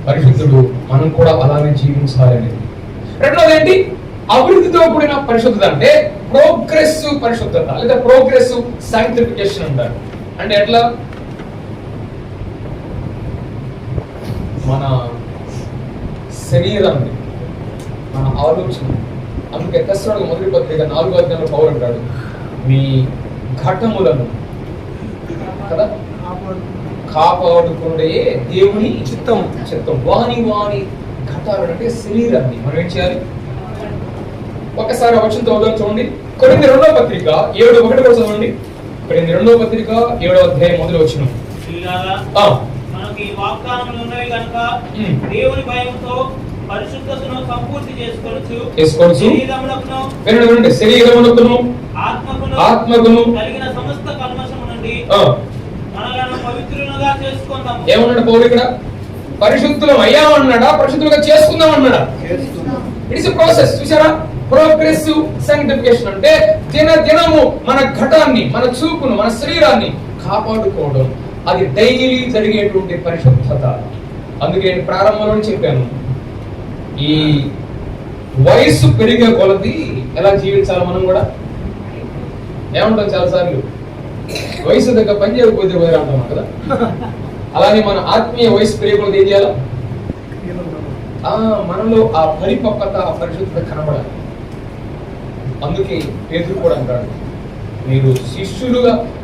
పరిశుద్ధుడు. మనం కూడా అలానే జీవించాలని. రెండోది ఏంటి? అభివృద్ధితో కూడిన పరిశుద్ధత అంటే ప్రోగ్రెసివ్ పరిశుద్ధత లేదా ప్రోగ్రెసివ్ సాంక్టిఫికేషన్ అంటారు. అంటే ఎట్లా? మన శరీరాన్ని, మన ఆలోచన, అందుకే తెస్సలోనికైయులకు మొదటి పత్రిక 4వ అధ్యాయంలో పౌలు అంటాడు, మీ ఘటములను కదా కాపాడుకునే దేవుని చిత్తం. వాని ఘటాలు అంటే శరీరాన్ని మనం ఏం చేయాలి? ఒకసారి వచనంతో చూడండి. కొరింథీ 2వ పత్రిక 7:1 కూడా చదవండి. కొరింథీ 2వ పత్రిక 7వ అధ్యాయం మొదటి వచనం. మనకి వాగ్దానములు ఉన్నవి కనుక దేవుని భయముతో పరిశుద్ధతను సంపూర్తి చేసుకోవచ్చు. శరీరమునకును ఆత్మకును కలిగిన సమస్త కల్మషము నుండి మనలను పవిత్రులుగా చేసుకుందాం. ఏమన్నాడు పౌలు ఇక్కడ? పరిశుద్ధులం అయ్యామన్నాడా? పరిశుద్ధులుగా చేసుకుందాం అన్నాడా? It's a process. చూసారా? ప్రోగ్రెసివ్ సాంక్టిఫికేషన్ అంటే దినము మన ఘటాన్ని, మన చూపును, మన శరీరాన్ని కాపాడుకోవడం. అది డైలీ జరిగేటువంటి పరిశుద్ధత. అందుకే నేను ప్రారంభంలో చెప్పాను, ఈ వయస్సు పెరిగే కొలది ఎలా జీవించాలి మనం కూడా ఏమంటాం చాలాసార్లు, వయసు దగ్గర పని చేయకపోతే పోయి అంటాం కదా. అలానే మన ఆత్మీయ వయసు పెరిగే కొలది ఏం చేయాలి? మనలో ఆ పరిపక్వత, ఆ పరిశుద్ధత కనబడాలి. అందుకే పేతురు కూడా అంటాడు, మీరు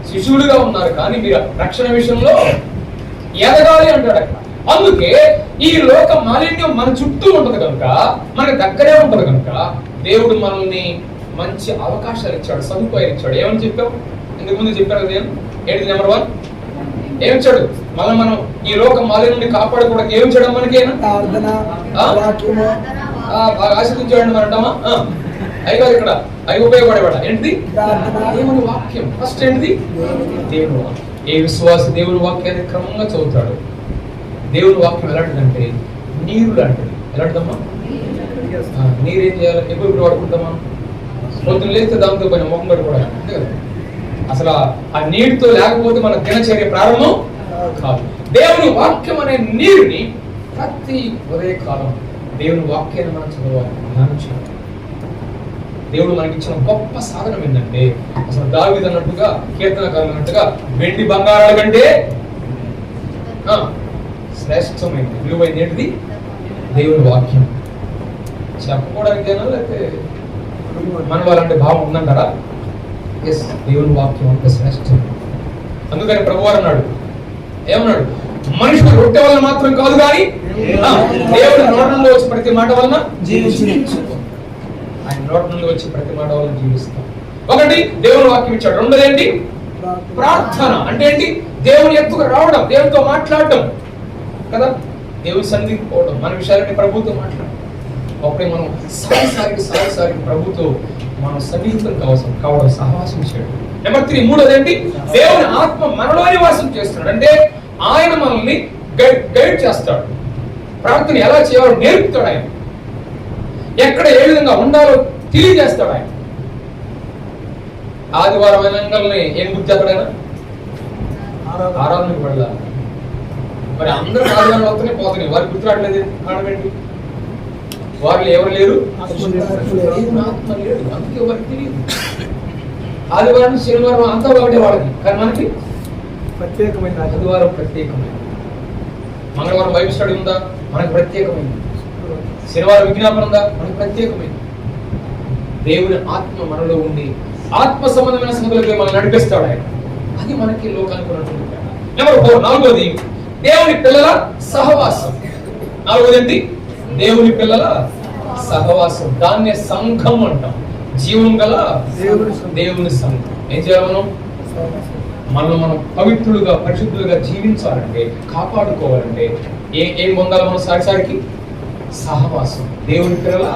శిష్యులుగా ఉన్నారు కానీ మీరు రక్షణ విషయంలో ఎదగాలి అంటాడు అక్కడ. అందుకే ఈ లోక మాలిన్యం మన చుట్టూ ఉంటది కనుక, మన దగ్గరే ఉంటది కనుక దేవుడు మనల్ని మంచి అవకాశాలు ఇచ్చాడు, సదుపాయాలు ఇచ్చాడు. ఏమని చెప్పావు? ఇంతకు ముందు చెప్పారు కదా. ఏంటి నెంబర్ 1? ఏమిచ్చాడు? మనం ఈ లోక మాలిన్యాన్ని కాపాడుకోవడానికి ఏమి చేయడం? మనకేనా బాగా ఆశించాడు మనం అంటామా? అయ్యో ఇక్కడ అవి ఉపయోగపడేవాడ ఏంటిది? దేవుని వాక్యం. ఫస్ట్ ఏంటిది? దేవుని వాక్యం. ఏ విశ్వాస దేవుని వాక్యాన్ని క్రమంగా చదువుతాడు. దేవుని వాక్యం ఎలాంటిదంటే నీరు లాంటిది. ఎలాంటిదమ్మా? నీరేం చేయాలి? ఎప్పుడు వాడుకుంటామా? పొద్దున్న లేస్తే దాంతో పైన మొహం కూడా అంతే కదా. అసలు ఆ నీటితో లేకపోతే మన దినచర్య ప్రారంభం కాదు. దేవుని వాక్యం అనే నీరుని ప్రతి ఉదయకాలం దేవుని వాక్యాన్ని మనం చదవాలి, ధ్యానించాలి. దేవుడు మనకి ఇచ్చిన గొప్ప సాధనం ఏంటంటే, అసలు దావీదు అన్నట్టుగా, కీర్తనకారులు అన్నట్టుగా వెండి బంగారాల కంటే శ్రేష్టమైనది, విలువైనది ఏంటిది? దేవుని వాక్యం. చెప్పుకోవడానికైనా లేకపోతే మనలో అలాంటి భావం ఉందంటారా? ఎస్, దేవుని వాక్యం అంటే శ్రేష్టం. అందుకని ప్రభువారు అన్నాడు, ఏమన్నాడు? మనుషుడు రొట్టె వలన మాత్రం కాదు కానీ దేవుడి నోట నుండి వచ్చి ప్రతి మాట వలన ఆయన నోట నుండి వచ్చి ప్రతి మాట వలన జీవిస్తాం. ఒకటి దేవుని వాక్యం ఇచ్చాడు. రెండోది ఏంటి? ప్రార్థన. అంటే ఏంటి? దేవుని ఎత్తుకు రావడం, దేవునితో మాట్లాడటం కదా. దేవుని సన్నిధికి పోవడం, మన విషయాలని ప్రభుతో మాట్లాడడం. అప్పుడే మనం సారి ప్రభుతో మనం సన్నిహితం కావడం, సహవాసం చేయడం. నెంబర్ 3, మూడోది ఏంటి? దేవుని ఆత్మ మనలో నివాసం చేస్తున్నాడు. అంటే ఆయన మనల్ని గైడ్ చేస్తాడు. ప్రార్థన ఎలా చేయాలో నేర్పుతాడు ఆయన. ఎక్కడ ఏ విధంగా ఉండాలో తెలియజేస్తాడు ఆయన. ఆదివారం అయినంగానే ఏం గుర్తు చేస్తాడు ఆయన? ఆరాధనకు వెళ్ళాలి. మరి అందరూ ఆదివారం వస్తూనే పోతున్నాయి, వారికి గుర్తు రావట్లేదు. కారణం ఏంటి? వారిలో ఎవరు లేరు? ఆత్మ లేరు. దేవుని ఆత్మ లేడు, అందుకే ఎవరికి తెలియదు. ఆదివారం శనివారం అంతా ఒకటే వాళ్ళకి, కానీ మనకి ప్రత్యేకమైన ఆదివారం ప్రత్యేకమైన, మంగళవారం బైబిల్ స్టడీ ఉందా, మనకు ప్రత్యేకమైంది. శనివారం విజ్ఞాపన ఉందా, మనకు ప్రత్యేకమైంది. దేవుని ఆత్మ మనలో ఉండి ఆత్మ సంబంధమైన సంగతులకి మనం నడిపిస్తాడు ఆయన. అది మనకి లోకానికి ఉన్నటువంటి తేడా. నెంబర్ 4, నాలుగోది దేవుని పిల్లల సహవాసం. నాలుగోది ఏంటి? దేవుని పిల్లల సహవాసం. దాన్నే సంఘం అంటాం. జీవం గల దేవుని సంఘం. ఏం చేయాలి? మనం పవిత్రులుగా పరిశుద్ధులుగా జీవించాలంటే, కాపాడుకోవాలంటే ఏం పొందాలి మనం? సారిసారికి సహవాసం, దేవుని పిల్లల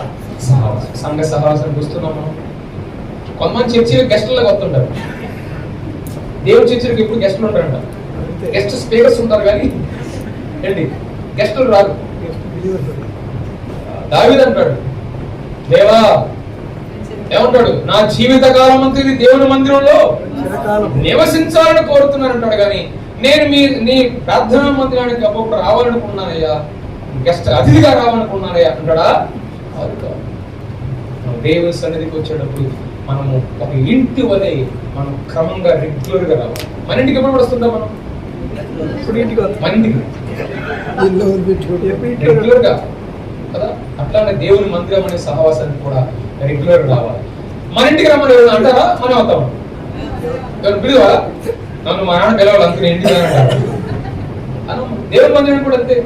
సహవాసం. సంఘ సహవాసానికి వస్తున్నాం మనం. కొంతమంది చర్చిలకు గెస్టులకు వస్తుంటారు. దేవుని చర్చిలకు ఎప్పుడు గెస్టులు ఉంటారంట. గెస్ట్ స్పీకర్స్ ఉంటారు కానీ ఏంటి గెస్టులు రాదు. దావీదు అంటాడు, దేవా ఏమంటాడు, నా జీవిత కాలం అంతా ఇది దేవుని మందిరంలో నివసించాలని కోరుతున్నానంటాడు. కానీ నేను నీ ప్రార్థనా మందిరానికి అప్పుడు రావాలనుకున్నానయ్యా, గెస్ట్ అతిథిగా రావాలనుకున్నానయ్యా అంటాడా? దేవుని సన్నిధికి వచ్చేటప్పుడు మనము ఒక ఇంటి వలె మనం క్రమంగా రెగ్యులర్ గా రావాలి. మన ఇంటికి ఎప్పుడు వస్తుంటాం మనం? మన ఇంటికి రెగ్యులర్ గా కదా. అట్లానే దేవుని మందిరం అనే సహవాసానికి కూడా రెగ్యులర్ రావాలి. మన ఇంటికి రమ్మని అంటారా? మనం వస్తాం. పిలువా? నన్ను మా నాన్న పిలవాలి, అందుకే ఇంటికి అంటారు. దేవుని మందిరం కూడా అంతే.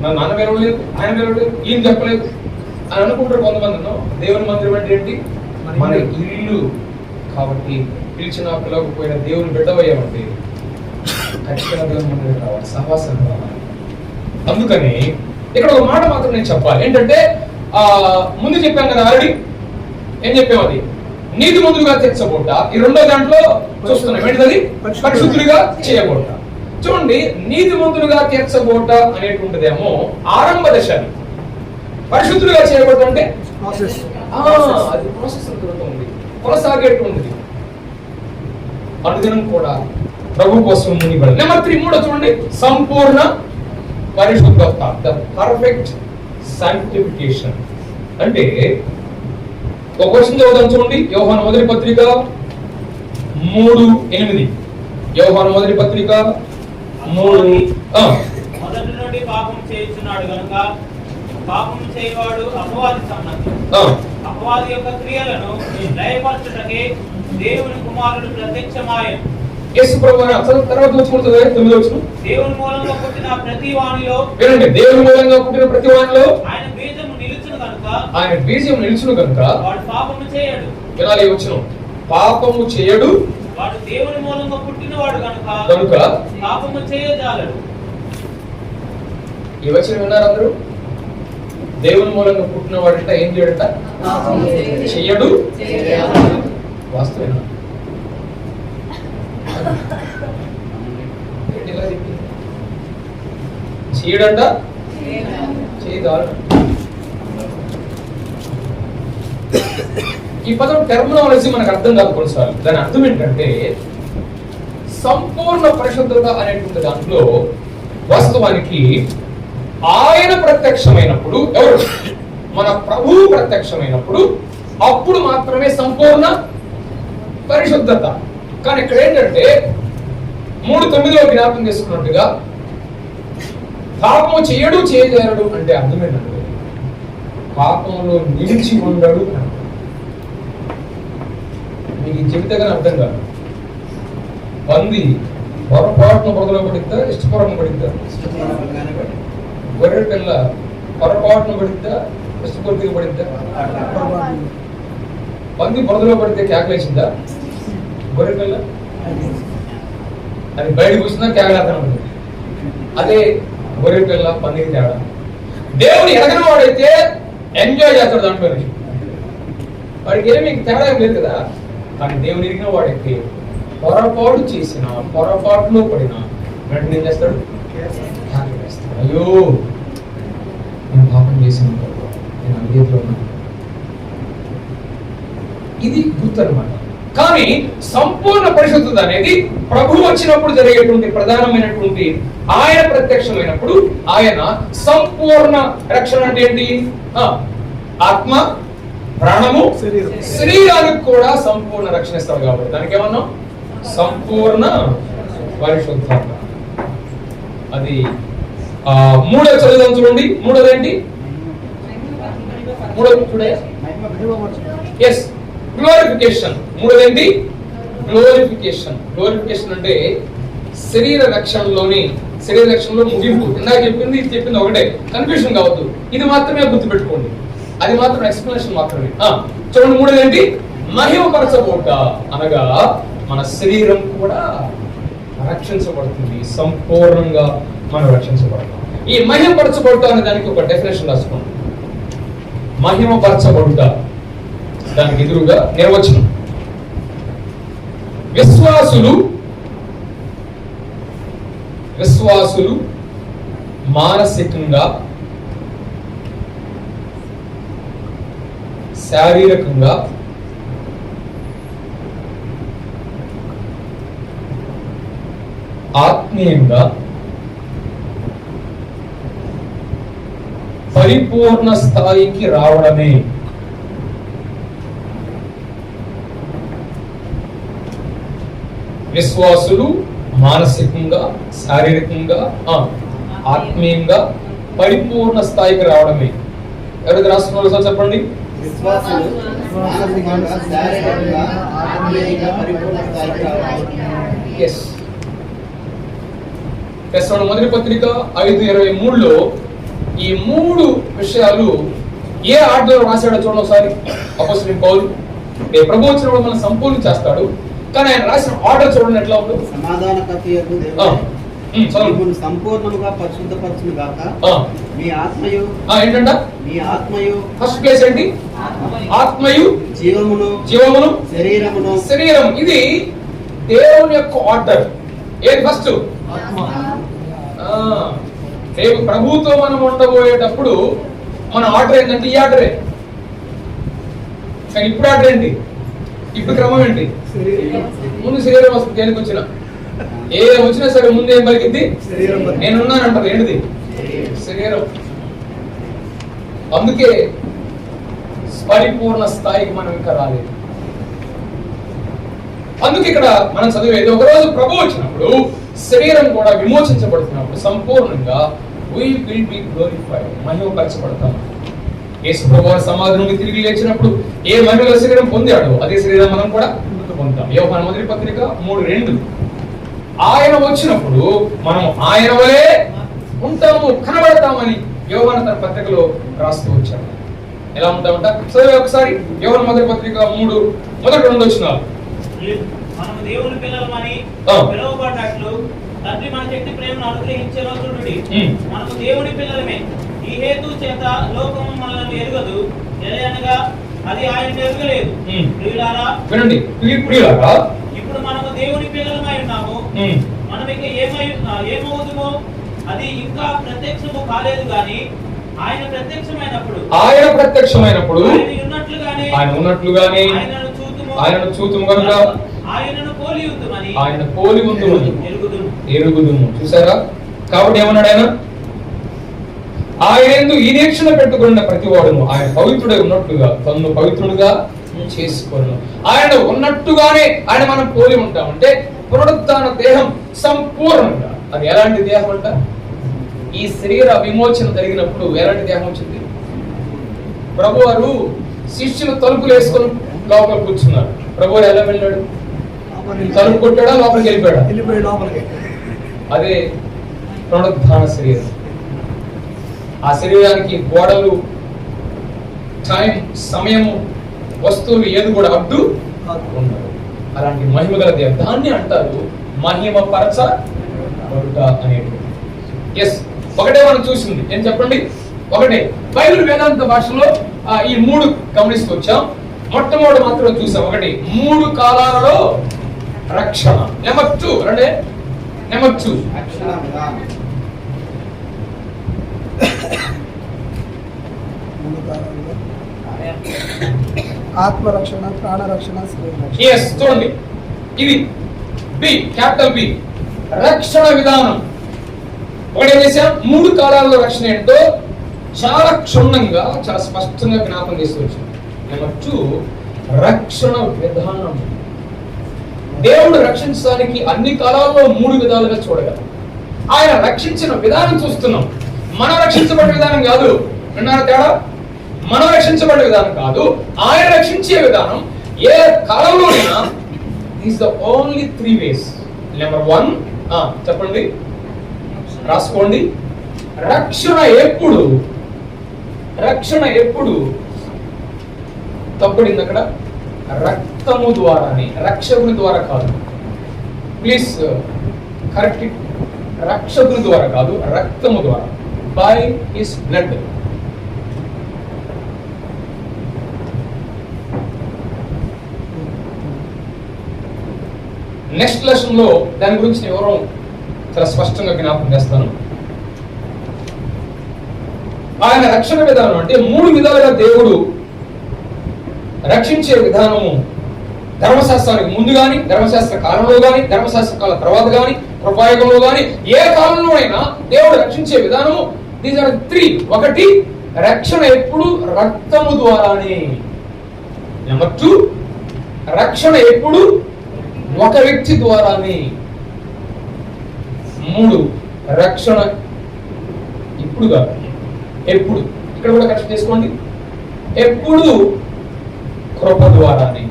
నా నాన్న పిలవలేదు, ఆయన పిలవలేదు, ఈయన చెప్పలేదు అని అనుకుంటారు కొంతమంది. దేవుని మందిరం అంటే ఏంటి? మన ఇల్లు. కాబట్టి పిలిచిన పిలవకపోయిన దేవుని బిడ్డవయ్యామంటే ఖచ్చితంగా దేవుని మందిరం రావాలి, సహవాసం రావాలి. అందుకని ఇక్కడ ఒక మాట మాత్రం నేను చెప్పాలి. ఏంటంటే ముందు చెప్పాను కదా ఆల్రెడీ. ఏం చెప్పాము? అది నీతి మంతులుగా తీర్చబోట. ఈ రెండో దాంట్లో చూస్తున్నాం ఏంటిది? పరిశుద్ధులుగా చేయబోట. చూడండి, నీతి మంతులుగా తీర్చబోట అనేటువంటిదేమో ఆరంభ దశ. పరిశుద్ధులుగా చేయబోట అంటే అది ప్రాసెస్ ఉంది, కొనసాగేటువంటిది. అనుదినం కూడా ప్రభు కోసం మునిపడి. నెంబర్ 3, మూడో చూడండి, సంపూర్ణ పరిశుద్ధత, ద పర్ఫెక్ట్ సాంక్టిఫికేషన్. అంటే ఒక క్వశ్చన్ చదువుదాం చూడండి. యోహాను మొదటి పత్రిక 3:8. యోహాను మొదటి పత్రిక 3. మొదటి నుండి పాపం చేయుచున్నాడు గనుక పాపం చేయవాడు అపవాది సంబంధి. అపవాది యొక్క క్రియలను లయపరచుటకే దేవుని కుమారుడు ప్రత్యక్షమాయెను. యేసు ప్రభువు అసలు తర్వాత వచ్చుకుంటుంది 9వ వచనం. దేవుని మూలంగా పుట్టిన ప్రతి వానిలో, వినండి, దేవుని మూలంగా పుట్టిన ప్రతి వానిలో ఆయన బీజము నిలుచును కనుక, ఆయన బీజం నిలుచును కనుక వాడు పాపము చేయడు. వినాలి ఈ వచనం, పాపము చేయడు. వాడు దేవుని మూలంగా పుట్టినవాడు కనుక పాపము చేయజాలడు. ఈ వచనం విన్నారు అందరూ? దేవుని మూలంగా పుట్టిన వాడంట ఏం చేయడంట? చెయ్యడు. వాస్తవేనా? చేయడంట, చేయదాడు. ఈ పదం టెర్మినాలజీ మనకు అర్థం కాదు కొన్నిసార్లు. దాని అర్థం ఏంటంటే సంపూర్ణ పరిశుద్ధత అనేటువంటి దాంట్లో వాస్తవానికి ఆయన ప్రత్యక్షమైనప్పుడు, ఎవరు? మన ప్రభువు ప్రత్యక్షమైనప్పుడు అప్పుడు మాత్రమే సంపూర్ణ పరిశుద్ధత. కానీ ఇక్కడ ఏంటంటే 3:9 జ్ఞాపకం చేసుకున్నట్టుగా పాపము చేయడు, చేయజాలడు అంటే అర్థమేంటంటే పాపంలో నిలిచి ఉండడు. మీకు చెబితేగానే అర్థం కాదు. పంది పొరపాటున బురదలో పడిద్దా, ఇష్టపూర్వకం పడిద్దా? గొర్రె పిల్ల పొరపాటున పడిద్దా, ఇష్టపూర్తిగా పడిద్దా? పంది బురదలో పడితే కేకలేసిందా? గొర్రె పిల్ల అది బయటకు వచ్చిందా కేకలేస్తాను. అదే గొర్రె పిల్ల పందికి తేడా. దేవుని ఎరగని వాడైతే ఎంజాయ్ చేస్తాడు దాంట్లో. వాడికి ఏమి తేడా ఏం లేదు కదా. కానీ దేవుని ఎరిగిన వాడైతే పొరపాటు చేసిన, పొరపాటులో పడిన వెంటనే ఏం చేస్తాడు? అయ్యో నేను పాపం చేసిన, నేను అవిధేయతలో ఉన్నాను. ఇది గుర్తు అన్నమాట. కానీ సంపూర్ణ పరిశుద్ధత అనేది ప్రభు వచ్చినప్పుడు జరిగేటువంటి ప్రధానమైనటువంటి, ఆయన ప్రత్యక్షమైనప్పుడు ఆయన సంపూర్ణ రక్షణ అంటే ఏంటి? ఆత్మ, ప్రాణము, శరీరం. శరీరానికి కూడా సంపూర్ణ రక్షణ ఇస్తాడు కాబట్టి దానికి ఏమన్నా సంపూర్ణ పరిశుద్ధాత్మ. అది మూడో చదువుదాం చూడండి. మూడోది ఏంటి? మూడోది చూడే ఎస్ గ్లోరిఫికేషన్. మూడోది ఏంటి? గ్లోరిఫికేషన్. గ్లోరిఫికేషన్ అంటే శరీర రక్షణలో ముగింపు. ఇందాక చెప్పింది ఇది చెప్పింది ఒకటే, కన్ఫ్యూషన్ కావద్దు. ఇది మాత్రమే గుర్తుపెట్టుకోండి, అది మాత్రం ఎక్స్ప్లెనేషన్ మాత్రమే. చూడండి, మూడోది ఏంటి? మహిమపరచబోట అనగా మన శరీరం కూడా రక్షించబడుతుంది, సంపూర్ణంగా మనం రక్షించబడతాం. ఈ మహిమపరచబడుట అనే దానికి ఒక డెఫినేషన్ రాసుకోండి. మహిమపరచబడుట దానికి ఎదురుగా నిర్వచనం: విశ్వాసులు మానసికంగా, శారీరకంగా, ఆత్మీయంగా పరిపూర్ణ స్థాయికి రావడమే విశ్వాసులు మానసికంగా, శారీరకంగా, ఆత్మీయంగా పరిపూర్ణ స్థాయికి రావడమే. ఎవరికి రాస్తున్నారు సార్ చెప్పండి? మొదటి పత్రిక 5:23లో ఈ మూడు విషయాలు ఏ ఆర్డర్ రాశాడో చూడండి ఒకసారి. అపోస్తలుడైన పౌలు ప్రభు వచ్చినప్పుడు మనం సంపూర్ణ చేస్తాడు, కానీ ఆయన రాసిన ఆర్డర్ చూడండి ఎట్లా ఉంది. సమాధానకర్తయగు దేవుడు సంపూర్ణముగా పరిశుద్ధపరచును గాక. మీ ఆత్మయు ఏంటంట? మీ ఆత్మయు ఫస్ట్ ప్లేస్ ఏంటి? ఆత్మయు, జీవమును, శరీరం. ఇది దేవుని యొక్క ఆర్డర్. ఏది ఫస్ట్? ప్రభుతో మనం ఉండబోయేటప్పుడు మన ఆర్డర్ ఏంటంటే ఈ ఆర్డరే. కానీ ఇప్పుడు ఆర్డర్ ఏంటి? ఇప్పుడు క్రమం ఏంటి? ముందు శరీరం వస్తుంది. దేనికి వచ్చినా ఏ వచ్చినా సరే ముందు ఏం పలికిద్ది? నేనున్నానంటారు. ఏంటిది? శరీరం. అందుకే పరిపూర్ణ స్థాయికి మనం ఇంకా రాలేదు. అందుకే ఇక్కడ మనం చదివేది, ఒకరోజు ప్రభు వచ్చినప్పుడు శరీరం కూడా విమోచించబడుతున్నప్పుడు సంపూర్ణంగా we will be glorified, మహిమపరచబడతాం. యేసు ప్రభువు సమాధి నుండి తిరిగి లేచినప్పుడు ఏ మహిమల శరీరం పొందాడో అదే శరీరం మనం కూడా పొందుతాం. యోహాను మొదటి పత్రిక 3:2 ఆయన వచ్చినప్పుడు మనం ఆయన వలే ఉంటాము, కనబడతామని యోహాను తన పత్రికలో రాస్తూ వచ్చాడు. ఎలా ఉంటామంట? సరే ఒకసారి యోహాను మొదటి పత్రిక 3:1-2 వచనాలు. మనము దేవుని పిల్లలమని పిలువబడ్డట్లు తండ్రి మన శక్తి ప్రేమను అనుగ్రహించేలా చూడండి. మనము దేవుని పిల్లలమే. ఈ హేతు చేత లోకము మనల్ని ఎరుగదు, ఎలయనగా అది ఆయన ఎరుగలేదు. ప్రియులారా వినండి, ఇప్పుడు మనము దేవుని పిల్లలమై ఉన్నాము. మనం ఇక ఏమవుతుందో అది ఇంకా ప్రత్యక్షము కాలేదు, గాని ఆయన ప్రత్యక్షమైనప్పుడు ఆయన ఉన్నట్లుగానే ఆయనను చూతుము కనుక ఆయన పోలి ఉందుమని ఎరుగుదుము. చూసారా? కాబట్టి ఏమన్నాడు ఆయన? ఆయన ఈ నిరీక్షణ పెట్టుకున్న ప్రతివాడును ఆయన పవిత్రుడై ఉన్నట్లుగా తన్ను పవిత్రుడుగా చేసుకోను. ఆయన ఉన్నట్టుగానే ఆయన మనం పోలి ఉంటామంటే పునరుత్థాన దేహం సంపూర్ణంగా. అది ఎలాంటి దేహం అంట? ఈ శరీర విమోచన జరిగినప్పుడు ఎలాంటి దేహం వచ్చింది? ప్రభు వారు శిష్యులు తలుపులు వేసుకొని లోపల కూర్చున్నారు. ప్రభు ఎలా వెళ్ళాడు? తలుపు కొట్టాడా? లోపలికి వెళ్ళిపోయాడా? అదే పునరుత్థాన శరీరం. ఆ శరీరానికి గోడలు, టైం, సమయము, వస్తువులు ఏది కూడా అడ్డు ఉండదు. అలాంటి మహిమ గల దేహం, దాన్ని అంటారు మహిమపరచబడుట అనేటువంటి. ఎస్, ఒకటే మనం చూసింది ఏం చెప్పండి? ఒకటే బైబిల్ వేదాంత భాషలో ఈ 3 గమనిస్తూ వచ్చాం. మొట్టమొదటి మాత్రం చూసాం. ఒకటి 3 కాలాలలో రక్షణ. నెంబర్ 2 ఆత్మరక్షణ, ప్రాణరక్షణ, చూడండి. ఇది బి, క్యాపిటల్ బి, రక్షణ విధానం. ఒకటి ఏం చేశాం? 3 కాలాల్లో రక్షణ ఏంటో చాలా క్షుణ్ణంగా చాలా స్పష్టంగా జ్ఞాపకం చేస్తూ వచ్చింది. నెంబర్ 2, రక్షణ విధానం. దేవుడు రక్షించడానికి అన్ని కాలాల్లో 3 విధాలుగా చూడగలరు. ఆయన రక్షించిన విధానం చూస్తున్నాం. మనం రక్షించబడిన విధానం కాదు. విన్నారా తేడా? మనం రక్షించబడిన విధానం కాదు, ఆయన రక్షించే విధానం. ఏ కాలంలోనైనా is the only 3 ways. Number 1, చెప్పండి, రాసుకోండి. రక్షణ ఎప్పుడు తప్పడింది అక్కడ? రక్తము ద్వారానే, రక్షకుని ద్వారా కాదు. Please correct it. రక్షకుని ద్వారా కాదు, రక్తము ద్వారా, by his blood. Next lesson లో దాని గురించి నేను ఎవరో చాలా స్పష్టంగా జ్ఞాపకం చేస్తాను. ఆయన రక్షణ విధానం అంటే 3 విధాలుగా దేవుడు రక్షించే విధానము. ధర్మశాస్త్రానికి ముందు గాని, ధర్మశాస్త్ర కాలంలో గాని, ధర్మశాస్త్ర కాల తర్వాత గాని, కృపాయుగంలో గాని, ఏ కాలంలో అయినా దేవుడు రక్షించే విధానము. These are 3. 1, రక్షణ ఎప్పుడు రక్తము ద్వారానే. నెంబర్ 2, రక్షణ ఎప్పుడు ఒక వ్యక్తి ద్వారానే. 3, రక్షణ ఇప్పుడు కాదు, ఎప్పుడు. ఇక్కడ కూడా కరెక్ట్ చేసుకోండి. ఎప్పుడు కృప ద్వారానే.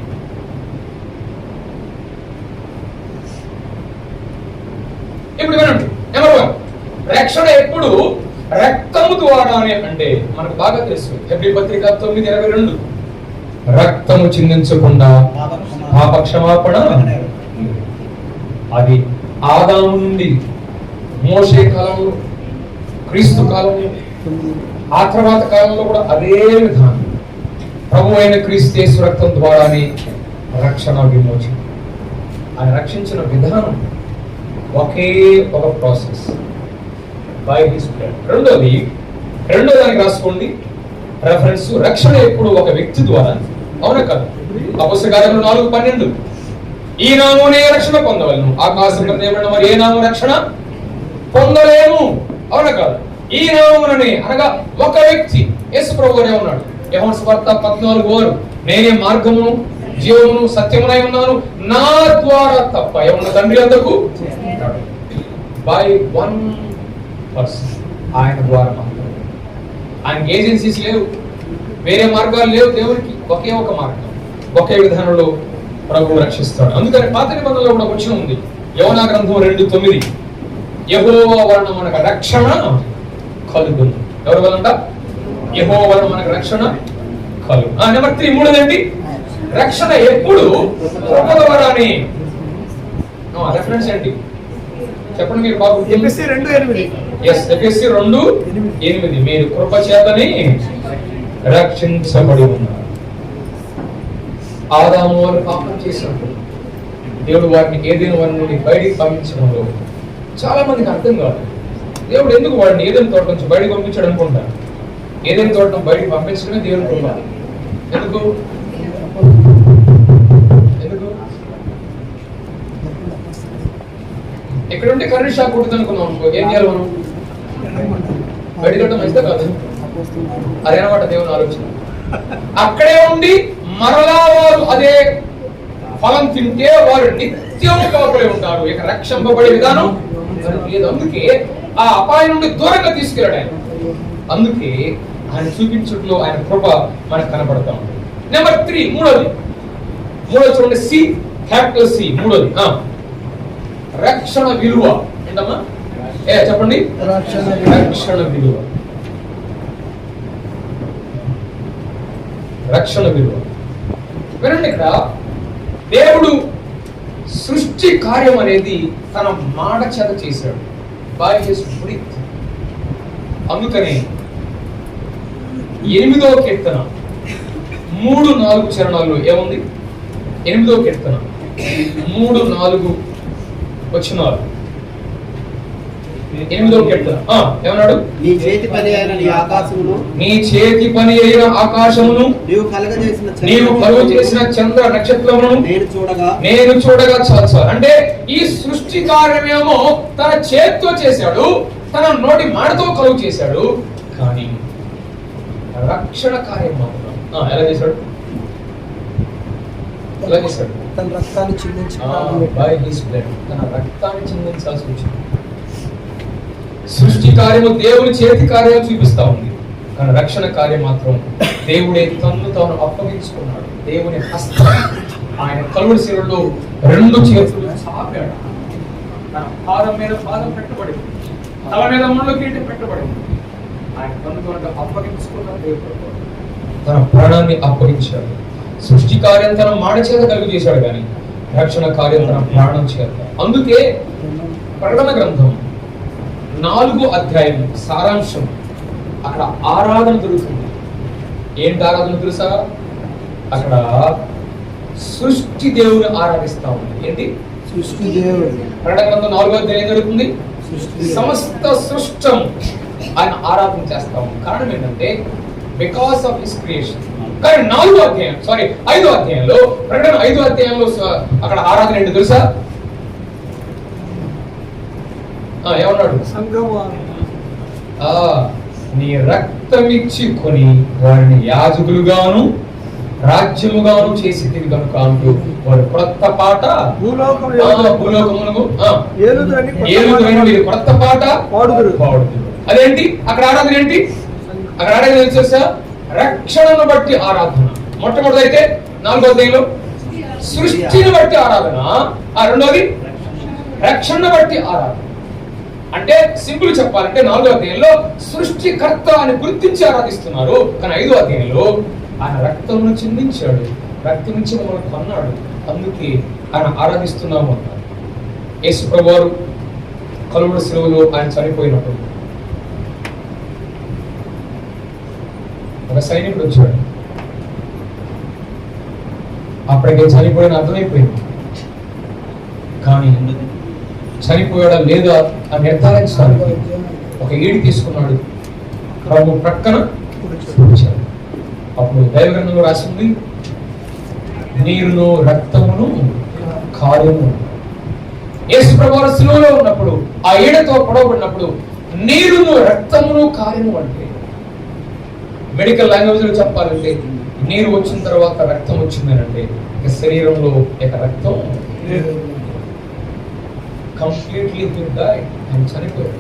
ఇప్పుడు వినండి. నెంబర్ 1, రక్షణ ఎప్పుడు రక్తము ద్వారానే అంటే మనకు బాగా తెలుసు. హెబ్రీ పత్రిక 9:22, రక్తము చిందించకుండా పాప క్షమాపణ. అది ఆదాము నుండి మోషే కాలంలో, క్రీస్తు కాలంలో, ఆ తర్వాత కాలంలో కూడా అదే విధానం. ప్రభు అయిన క్రీస్తు యేసు రక్తం ద్వారానే రక్షణ విమోచన. ఆయన రక్షించిన విధానం ఒకే ఒక ప్రాసెస్, బై హిస్ బ్లడ్. రెండో దానికి రాసుకోండి రెఫరెన్స్. రక్షణ ఎప్పుడు ఒక వ్యక్తి ద్వారా. అవునా కదా? అపొస్తలుల కార్యములు 4:12, ఈ నామమునే రక్షణ పొందవలను, ఆకాశం క్రింద ఏమన్నా మరి ఏ నామము రక్షణ పొందలేము. అవునా కాదు? ఈ నామముననే అనగా ఒక వ్యక్తి యేసు ప్రభువునే ఉన్నాడు. యోహాను సువార్త 14:6, నేనే మార్గమును జీవమును సత్యమునై ఉన్నాను, నా ద్వారా తప్ప ఎవరు తండ్రి వద్దకు. బై 1 పర్సన్, ఆయన ద్వారా మాత్రమే. ఆయనకి ఏజెన్సీస్ లేవు, వేరే మార్గాలు లేవు. దేవునికి ఒకే ఒక మార్గం, ఒకే విధానంలో ప్రభువు రక్షిస్తాడు. అందుకని పాత నిబంధనలో కూడా వచ్చిన ఉంది. యోనా గ్రంథం 2:9, యెహోవా వలన మనకు రక్షణ కలుగును. ఎవరి వలన? యెహోవా వలన మనకు రక్షణ కలుగు. నెంబర్ 3, మూడోదేంటి? రక్షణ ఎప్పుడు కృప ద్వారానే. రెఫరెన్స్ ఏంటి చెప్పండి మీరు బాబు? ఎఫెసీ 2:8. ఎఫెసీ 2:8, మీరు కృప చేతనే రక్షించబడి ఉన్నారు. ఆదాము వారు పాపం చేసినప్పుడు దేవుడు వారిని ఏదైనా వారి నుండి బయటికి పంపించడంలో చాలా మందికి అర్థం కాదు. దేవుడు ఎందుకు వాడిని ఏదైనా తోట నుంచి బయటకు పంపించాడు అనుకుంటారు. ఏదైనా తోట బయటకు పంపించడమే దేవుని కృప. ఎందుకు? ఇక్కడ ఉంటే కరెంట్ షాక్ కొడుతుంది అనుకున్నాం అనుకో, ఏం చేయాలి మనం? బయటకు వెళ్ళడం మంచిదా కాదు? అదేనమాట దేవుని ఆలోచన. అక్కడే ఉండి మరలా వారు అదే ఫలం తింటే వారు నిత్యం కాపులే ఉంటారు. ఇక రక్షింపబడే విధానం లేదు. అందుకే ఆ అపాయం నుండి దూరంగా తీసుకెళ్ళాడు ఆయన. అందుకే ఆయన చూపించట్లో ఆయన కృప మనకు కనబడతా ఉంది. నెంబర్ 3, మూడోది చూడండి. సి, క్యాపిటల్ సి, మూడోది రక్షణ విలువ. ఏంటమ్మా? చెప్పండి. రక్షణ విలువ. రక్షణ విలువ. వినండి, ఇక్కడ దేవుడు సృష్టి కార్యం అనేది తన మాట చేత చేశాడు, బై హిస్ బ్రీత్. అందుకని 8వ కీర్తన 3-4 చరణాల్లో ఏముంది? 8వ కీర్తన 3-4 వచనాలు. 8వ కీర్తన ఏమన్నాడు? నీ చేతి పని అయిన నీ ఆకాశమును, నీ చేతి పని అయిన ఆకాశమును, నీవు కలుగజేసిన చంద్ర నక్షత్రమును నేను చూడగా చాలు. అంటే ఈ సృష్టి కార్యమేమో తన చేతితో చేశాడు, తన నోటి మాటతో కలుగు చేశాడు. కానీ రక్షణ కార్యం మాత్రం ఎలా చేశాడు? ఎలా చేశాడు? తన రక్తాన్ని చిందించి బై హిస్ బ్లడ్, తన రక్తాన్ని చిందించాల్సి వచ్చింది. సృష్టి కార్యము దేవుని చేతి కార్యాలు చూపిస్తా ఉంది, కానీ రక్షణ కార్యం మాత్రం దేవుడే తన్ను తాను అప్పగించుకున్నాడు. దేవుని హస్తం ఆయన కలువరి శిలువలో 2 చేతులు చాపాడు. తన పాదం మీద పాదం పెట్టబడింది, తల మీద ముళ్ళ కిరీటం పెట్టబడింది. ఆయన తన్ను తాను అప్పగించుకున్న దేవుడు తన ప్రాణాన్ని అప్పగించాడు. సృష్టి కార్యం తన మాట చేత కలుగు చేశాడు, కానీ రక్షణ కార్యం తన ప్రాణం చేత. అందుకే ప్రకటన గ్రంథం 4వ అధ్యాయం సారాంశం, అక్కడ ఆరాధన దొరుకుతుంది. ఏంటి ఆరాధన తెలుసా? అక్కడ సృష్టి దేవుని ఆరాధిస్తా ఉంది. ఏంటి? సృష్టి దేవుడు. ప్రకటన గ్రంథం 4వ అధ్యాయం ఏం జరుగుతుంది? సమస్త సృష్టం ఆయన ఆరాధన చేస్తా ఉంది. కారణం ఏంటంటే బికాస్ ఆఫ్ హిస్ క్రియేషన్. కానీ 5వ అధ్యాయంలో ప్రకటన 5వ అధ్యాయంలో అక్కడ ఆరాధన ఏంటి తెలుసా? ఏమన్నాడు? నీ రక్తమిచ్చి కొని వారిని యాజకులుగాను రాజ్యముగాను చేసి తిరిగి కనుక అంటూ వారు క్రొత్త పాట భూలోకమునకు క్రొత్త పాట పాడుదురు. అదేంటి? అక్కడ ఆరాధన ఏంటి? అక్కడ ఆరాధన తెలుసా? రక్షణను బట్టి ఆరాధన. మొట్టమొదటి అయితే 4వ అధ్యాయంలో సృష్టిని బట్టి ఆరాధన, రెండోది రక్షణను బట్టి ఆరాధన. అంటే సింపుల్ చెప్పాలంటే 4వ అధ్యాయంలో సృష్టికర్త అని గుర్తించి ఆరాధిస్తున్నారు, కానీ 5వ అధ్యాయంలో ఆయన రక్తమును చిందించాడు, రక్తం నుంచి మమ్మల్ని కొన్నాడు, అందుకే ఆయన ఆరాధిస్తున్నాము అన్నారు. యేసు ప్రభువారు కలువరి శిలువలో ఆయన చనిపోయినప్పుడు ఒక సైనికుడు వచ్చాడు. అప్పటికే చనిపోయిన అర్థమైపోయింది, కానీ చనిపోయాడా లేదా అని నిర్ధారించడానికి ఒక ఏడు తీసుకున్నాడు, ప్రభు ప్రక్కన కూర్చాడు. అప్పుడు దైవగ్రంథంలో రాసింది, నీరును రక్తమును కార్యము. యేసు ప్రభువారు శిలువలో ఉన్నప్పుడు ఆ ఏడుతో పొడవబడినప్పుడు నీరును రక్తమును కార్యము అంటే మెడికల్ లాంగ్వేజ్ లో చెప్పాలంటే నీరు వచ్చిన తర్వాత రక్తం వచ్చిందని అంటే ఇక శరీరంలో ఇక రక్తం కంప్లీట్లీ ఆయన చనిపోయాడు.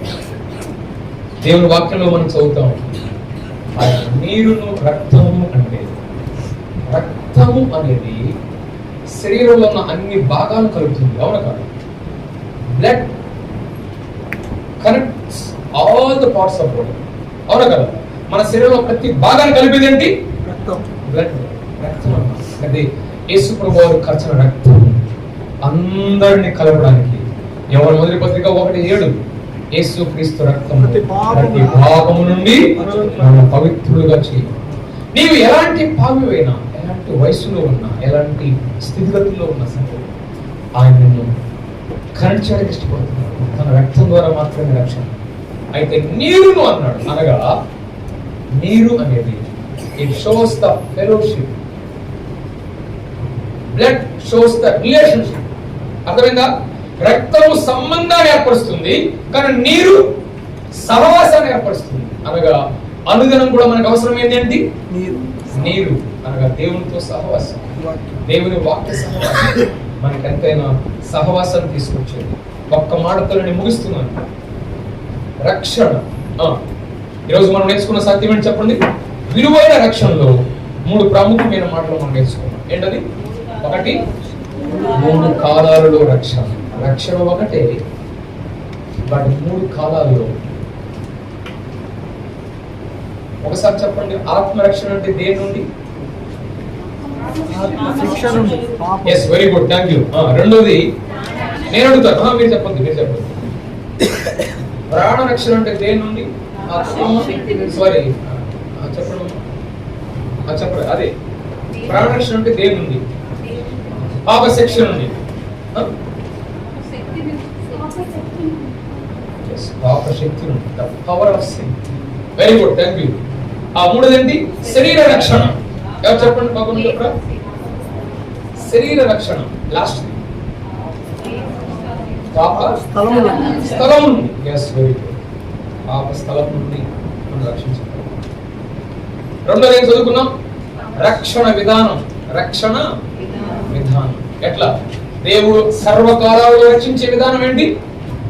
దేవుని వాక్యంలో మనం చదువుతాం, ఆయన నీరును రక్తము అంటే రక్తము అనేది శరీరంలో ఉన్న అన్ని భాగాలు కలుగుతుంది. అవునా కాదు? Blood connects all the parts of body. అవునా కదా? మన శరీరంలో ప్రతి భాగాన్ని కలిపేది ఏంటి? బ్లడ్, రక్తం అన్నమాట. అంటే యేసు ప్రభువారు ఖర్చిన రక్తం అందరినీ కలపడానికి. యోహాను మొదటి పత్రిక 1:7 యేసు క్రీస్తు రక్తం ప్రతి పాపము నుండి మనం పవిత్రులుగా చేయి. నీవు ఎలాంటి పాపివైనా, ఎలాంటి వయసులో ఉన్నా, ఎలాంటి స్థితిగతుల్లో ఉన్నా సరే ఆయన నిన్ను కనెక్ట్ చేయడానికి ఇష్టపడుతున్నాడు. తన రక్తం ద్వారా మాత్రమే రక్షణ. అయితే నీరును అన్నాడు, అనగా నీరు అనేది it shows the fellowship, blood shows the relationship. అర్థమైందా? రక్తము సంబంధాన్ని ఏర్పరుస్తుంది, కానీ నీరు సహవాసాన్ని ఏర్పరుస్తుంది. అనగా అనుదినం కూడా మనకు అవసరం ఏంటి? నీరు అనగా దేవునితో సహవాసం, దేవుని వాక్య సహవాసం మనకి ఎంతైనా సహవాసాన్ని తీసుకొచ్చేది. ఒక్క మాటతో నేను ముగిస్తున్నాను. రక్షణ. ఈరోజు మనం నేర్చుకున్న సత్యం ఏంటి చెప్పండి? విలువైన రక్షణలో 3 ప్రాముఖ్యమైన మాటలు మనం నేర్చుకున్నాం. ఏంటది? ఒకటి, 3 కాలాలలో రక్షణ. రక్షణ ఒకటే, బట్ 3 కాలాల్లో. ఒకసారి చెప్పండి, ఆత్మరక్షణ అంటే దేని నుండి? Yes, very good, thank you. రెండోది నేను అడుగుతాను, మీరు చెప్పండి. ప్రాణ రక్షణ అంటే దేని నుండి? సారీ, చెప్పండి. అదే ప్రాణ రక్షణ అంటే దేని నుండి? పాప శిక్ష నుండి. పాప శక్తి నుండి, the power of sin. Very good, thank you. మూడోదేంటి? శరీర రక్షణ. ఎవరు చెప్పండి? పక్కన చెప్పరా? శరీర రక్షణ. లాస్ట్ పాప స్థలం నుండి. Yes, very good. పాప స్థలం నుండి మనం రక్షించాలి. రెండోది ఏం చదువుకున్నాం? రక్షణ విధానం. రక్షణ విధానం ఎట్లా? దేవుడు సర్వకాలాల్లో రక్షించే విధానం ఏంటి?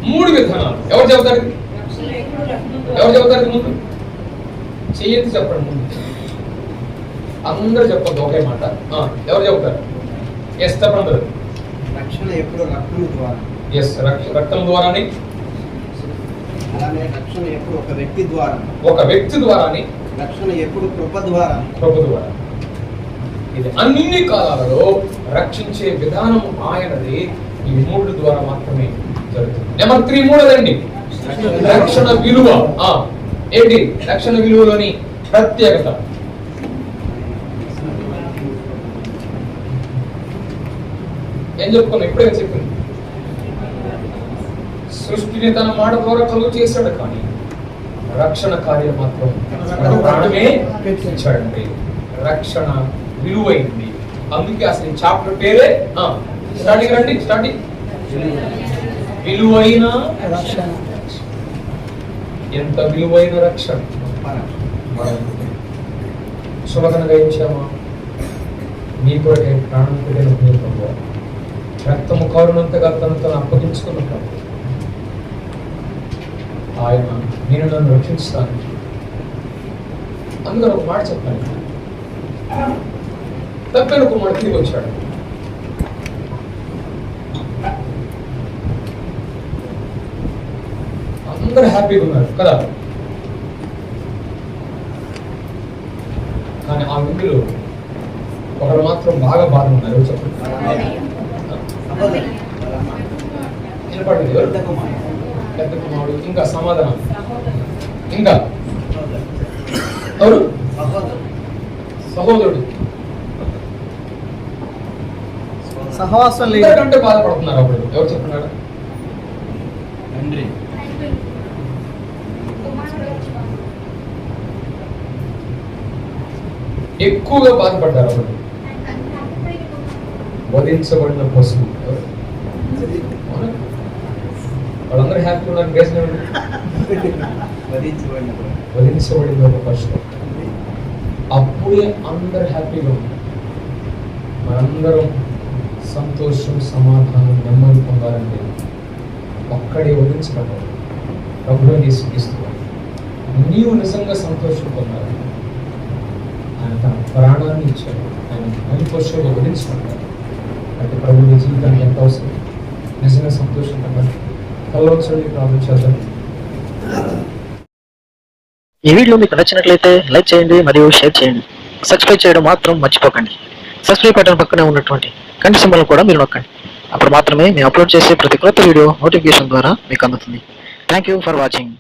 3 విధానాలు. ఎవరు చెబుతారు ఇది? ఎవరు చెబుతారు ఇది? ముందు చెయ్యెత్తి చెప్పండి. ముందు అందరూ చెప్పొద్దు ఒకే మాట. ఎవరు చెబుతారు? ఎస్ చెప్పండి అందరూ. రక్షణ ఎప్పుడు రక్తం ద్వారా. ఎస్ రక్తం ద్వారాని. అలానే రక్షణ ఎప్పుడు ఒక వ్యక్తి ద్వారా. ఒక వ్యక్తి ద్వారాని. రక్షణ ఎప్పుడు కృప ద్వారా. కృప ద్వారా. ఇది అన్ని కాలాలలో రక్షించే విధానం ఆయనది. ఈ 3 ద్వారా మాత్రమే జరుగుతుంది. నెంబర్ 3 మూడోదండి రక్షణ విలువ. ఏంటి రక్షణ విలువలోని ప్రత్యేకత? ఏం చెప్పుకున్నా? ఇప్పుడే చెప్పింది. సృష్టిని తన మాట ద్వారా కలుగు చేశాడు, కానీ రక్షణ కార్యం మాత్రం తన ప్రాణమే ఇచ్చాడండి. రక్షణ విలువైంది. అందుకే అసలు ఈ చాప్టర్ పేరే స్టార్టింగ్ రండి. స్టార్టింగ్ విలువైన రక్షణ. ఎంత విలువైన రక్షణ సులభంగా ఇచ్చామా? నీ కొరకే ప్రాణం పెట్టిన ప్రభువా, రక్తము కారునంతగా తను అప్పగించుకున్న ప్రభు, ఆయన నేను నన్ను రక్షిస్తాను. అందుకని ఒక మాట చెప్పాను. తప్పని ఒక మాట తిరిగి వచ్చాడు. అందరూ హ్యాపీగా ఉన్నారు కదా, కానీ ఆ ఇంటిలో ఒకరు మాత్రం బాగా బాధ ఉన్నారు. చెప్పండి. నిలబడలేదు. పెద్ద కుమారుడు, ఇంకా సమాధానం, ఇంకా ఎవరు? సహోదరుడు. సహవాసం లేదు. ఇంతకంటే బాధపడుతున్నారు. అప్పుడు ఎవరు చెప్తున్నారు? తండ్రి. ఎక్కువగా బాధపడ్డారు. అప్పుడు వధించబడిన పశువు. వాళ్ళందరూ హ్యాపీ ఉన్నారు. వధించబడిన ఒక పశువు. అప్పుడే అందరూ హ్యాపీగా ఉన్నారు. మనందరం సంతోషం, సమాధానం, నెమ్మది పొందాలంటే ఒక్కడే వధించబడ్డాడు. ప్రభువుని యేసుక్రీస్తు. నీవు నిజంగా సంతోషం పొందాలి. ఆయన తన ప్రాణాన్ని ఇచ్చాడు. ఆయన మంచి పశువుగా వధించబడ్డాడు. అంటే ప్రభువుని జీవితానికి ఎంత అవసరం? నిజంగా సంతోషం పొందాలి. కలవచ్చండి, ప్రార్థన చేద్దాం. ఈ వీడియో మీకు నచ్చినట్లయితే లైక్ చేయండి మరియు షేర్ చేయండి. సబ్స్క్రైబ్ చేయడం మాత్రం మర్చిపోకండి. సబ్స్క్రైబ్ బటన్ పక్కనే ఉన్నటువంటి గంట సింబల్ కూడా మీరు నొక్కండి. అప్పుడు మాత్రమే మేము అప్లోడ్ చేసే ప్రతి కొత్త వీడియో నోటిఫికేషన్ ద్వారా మీకు అందుతుంది. Thank you for watching.